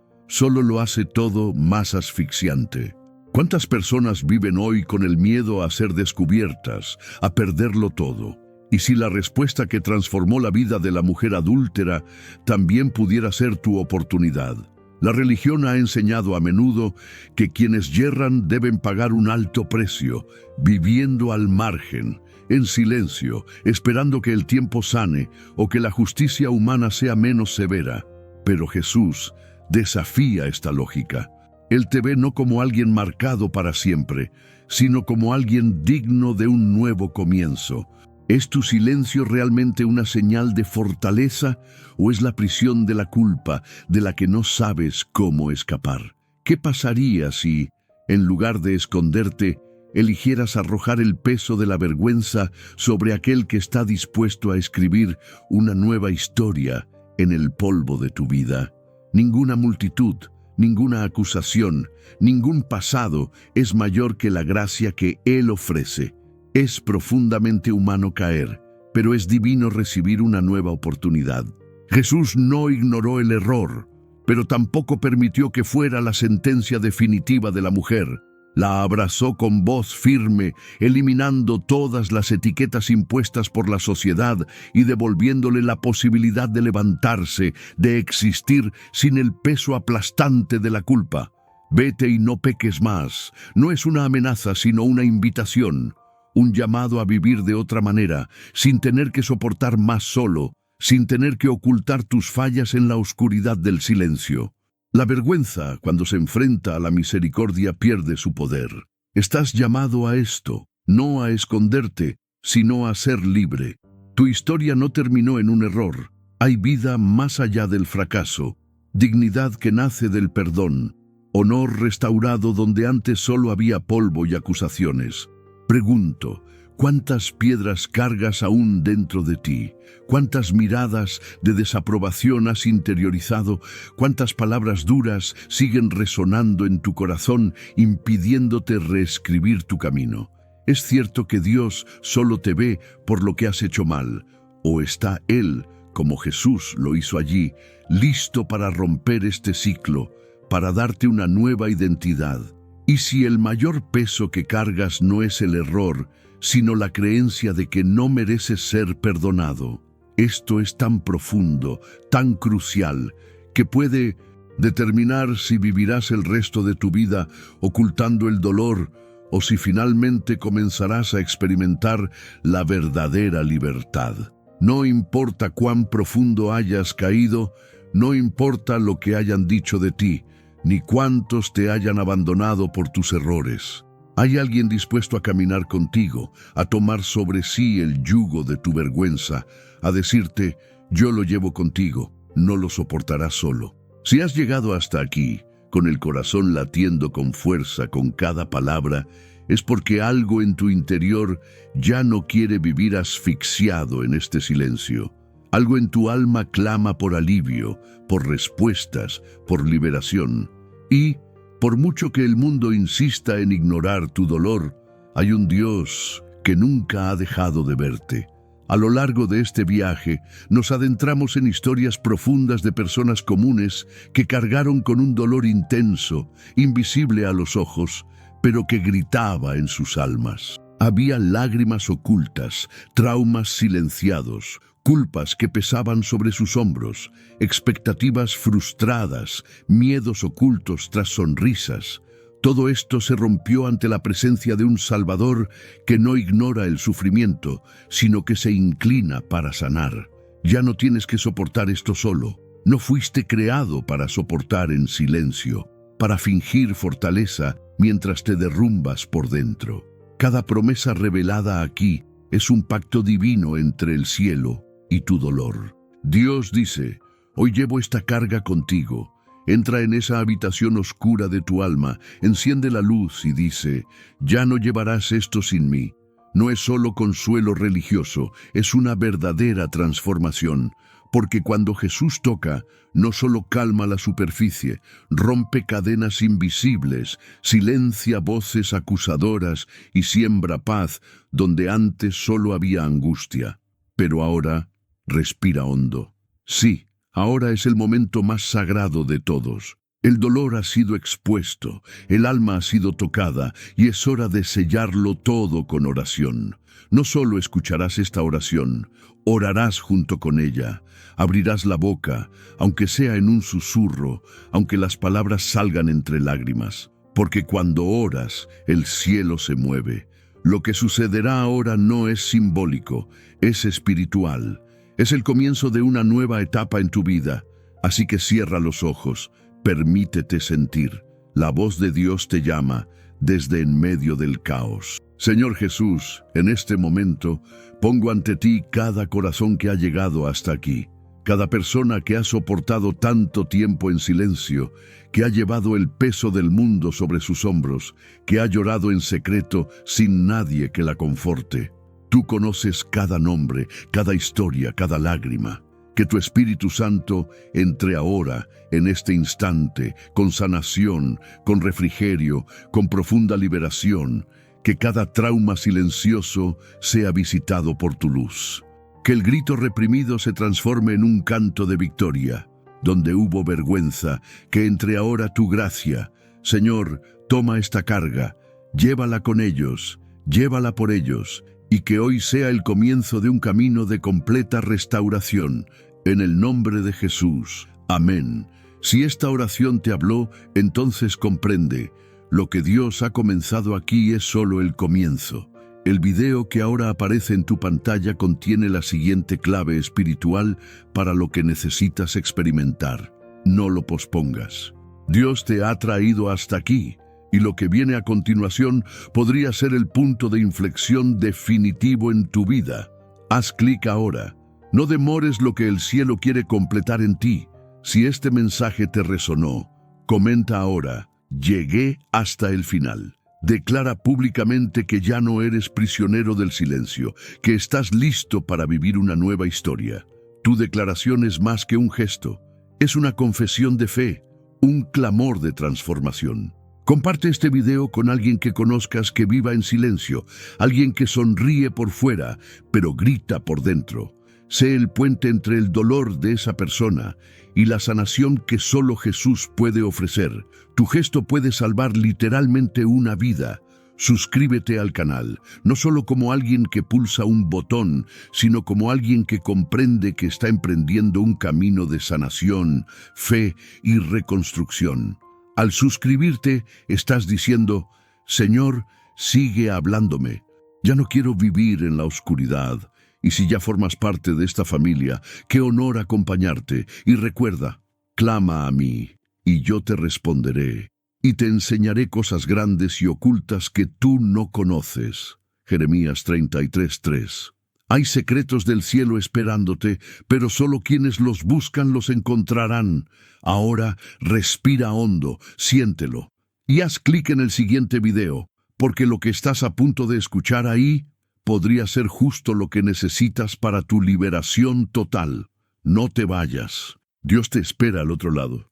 lo hace todo más asfixiante. ¿Cuántas personas viven hoy con el miedo a ser descubiertas, a perderlo todo? Y si la respuesta que transformó la vida de la mujer adúltera también pudiera ser tu oportunidad. La religión ha enseñado a menudo que quienes yerran deben pagar un alto precio, viviendo al margen, en silencio, esperando que el tiempo sane o que la justicia humana sea menos severa. Pero Jesús desafía esta lógica. Él te ve no como alguien marcado para siempre, sino como alguien digno de un nuevo comienzo. ¿Es tu silencio realmente una señal de fortaleza o es la prisión de la culpa de la que no sabes cómo escapar? ¿Qué pasaría si, en lugar de esconderte, eligieras arrojar el peso de la vergüenza sobre aquel que está dispuesto a escribir una nueva historia en el polvo de tu vida? Ninguna multitud, ninguna acusación, ningún pasado es mayor que la gracia que Él ofrece. Es profundamente humano caer, pero es divino recibir una nueva oportunidad. Jesús no ignoró el error, pero tampoco permitió que fuera la sentencia definitiva de la mujer. La abrazó con voz firme, eliminando todas las etiquetas impuestas por la sociedad y devolviéndole la posibilidad de levantarse, de existir sin el peso aplastante de la culpa. Vete y no peques más. No es una amenaza, sino una invitación. Un llamado a vivir de otra manera, sin tener que soportar más solo, sin tener que ocultar tus fallas en la oscuridad del silencio. La vergüenza, cuando se enfrenta a la misericordia, pierde su poder. Estás llamado a esto, no a esconderte, sino a ser libre. Tu historia no terminó en un error. Hay vida más allá del fracaso, dignidad que nace del perdón, honor restaurado donde antes solo había polvo y acusaciones. Pregunto, ¿cuántas piedras cargas aún dentro de ti? ¿Cuántas miradas de desaprobación has interiorizado? ¿Cuántas palabras duras siguen resonando en tu corazón, impidiéndote reescribir tu camino? ¿Es cierto que Dios solo te ve por lo que has hecho mal? ¿O está Él, como Jesús lo hizo allí, listo para romper este ciclo, para darte una nueva identidad? Y si el mayor peso que cargas no es el error, sino la creencia de que no mereces ser perdonado, esto es tan profundo, tan crucial, que puede determinar si vivirás el resto de tu vida ocultando el dolor o si finalmente comenzarás a experimentar la verdadera libertad. No importa cuán profundo hayas caído, no importa lo que hayan dicho de ti, ni cuántos te hayan abandonado por tus errores. Hay alguien dispuesto a caminar contigo, a tomar sobre sí el yugo de tu vergüenza, a decirte, yo lo llevo contigo, no lo soportarás solo. Si has llegado hasta aquí, con el corazón latiendo con fuerza con cada palabra, es porque algo en tu interior ya no quiere vivir asfixiado en este silencio. Algo en tu alma clama por alivio, por respuestas, por liberación. Y, por mucho que el mundo insista en ignorar tu dolor, hay un Dios que nunca ha dejado de verte. A lo largo de este viaje, nos adentramos en historias profundas de personas comunes que cargaron con un dolor intenso, invisible a los ojos, pero que gritaba en sus almas. Había lágrimas ocultas, traumas silenciados, culpas que pesaban sobre sus hombros, expectativas frustradas, miedos ocultos tras sonrisas. Todo esto se rompió ante la presencia de un Salvador que no ignora el sufrimiento, sino que se inclina para sanar. Ya no tienes que soportar esto solo. No fuiste creado para soportar en silencio, para fingir fortaleza mientras te derrumbas por dentro. Cada promesa revelada aquí es un pacto divino entre el cielo y tu dolor. Dios dice: hoy llevo esta carga contigo. Entra en esa habitación oscura de tu alma, enciende la luz y dice: ya no llevarás esto sin mí. No es solo consuelo religioso, es una verdadera transformación, porque cuando Jesús toca, no solo calma la superficie, rompe cadenas invisibles, silencia voces acusadoras y siembra paz donde antes solo había angustia. Pero ahora, respira hondo. Sí, ahora es el momento más sagrado de todos. El dolor ha sido expuesto, el alma ha sido tocada y es hora de sellarlo todo con oración. No solo escucharás esta oración, orarás junto con ella. Abrirás la boca, aunque sea en un susurro, aunque las palabras salgan entre lágrimas. Porque cuando oras, el cielo se mueve. Lo que sucederá ahora no es simbólico, es espiritual. Es el comienzo de una nueva etapa en tu vida. Así que cierra los ojos, permítete sentir. La voz de Dios te llama desde en medio del caos. Señor Jesús, en este momento, pongo ante ti cada corazón que ha llegado hasta aquí. Cada persona que ha soportado tanto tiempo en silencio, que ha llevado el peso del mundo sobre sus hombros, que ha llorado en secreto sin nadie que la conforte. Tú conoces cada nombre, cada historia, cada lágrima. Que tu Espíritu Santo entre ahora, en este instante, con sanación, con refrigerio, con profunda liberación. Que cada trauma silencioso sea visitado por tu luz. Que el grito reprimido se transforme en un canto de victoria. Donde hubo vergüenza, que entre ahora tu gracia. Señor, toma esta carga, llévala con ellos, llévala por ellos, y que hoy sea el comienzo de un camino de completa restauración. En el nombre de Jesús. Amén. Si esta oración te habló, entonces comprende. Lo que Dios ha comenzado aquí es solo el comienzo. El video que ahora aparece en tu pantalla contiene la siguiente clave espiritual para lo que necesitas experimentar. No lo pospongas. Dios te ha traído hasta aquí, y lo que viene a continuación podría ser el punto de inflexión definitivo en tu vida. Haz clic ahora. No demores lo que el cielo quiere completar en ti. Si este mensaje te resonó, comenta ahora: llegué hasta el final. Declara públicamente que ya no eres prisionero del silencio, que estás listo para vivir una nueva historia. Tu declaración es más que un gesto, es una confesión de fe, un clamor de transformación. Comparte este video con alguien que conozcas que viva en silencio, alguien que sonríe por fuera, pero grita por dentro. Sé el puente entre el dolor de esa persona y la sanación que solo Jesús puede ofrecer. Tu gesto puede salvar literalmente una vida. Suscríbete al canal, no solo como alguien que pulsa un botón, sino como alguien que comprende que está emprendiendo un camino de sanación, fe y reconstrucción. Al suscribirte, estás diciendo: Señor, sigue hablándome. Ya no quiero vivir en la oscuridad. Y si ya formas parte de esta familia, qué honor acompañarte. Y recuerda, clama a mí, y yo te responderé, y te enseñaré cosas grandes y ocultas que tú no conoces. Jeremías 33:3. Hay secretos del cielo esperándote, pero solo quienes los buscan los encontrarán. Ahora, respira hondo, siéntelo. Y haz clic en el siguiente video, porque lo que estás a punto de escuchar ahí podría ser justo lo que necesitas para tu liberación total. No te vayas. Dios te espera al otro lado.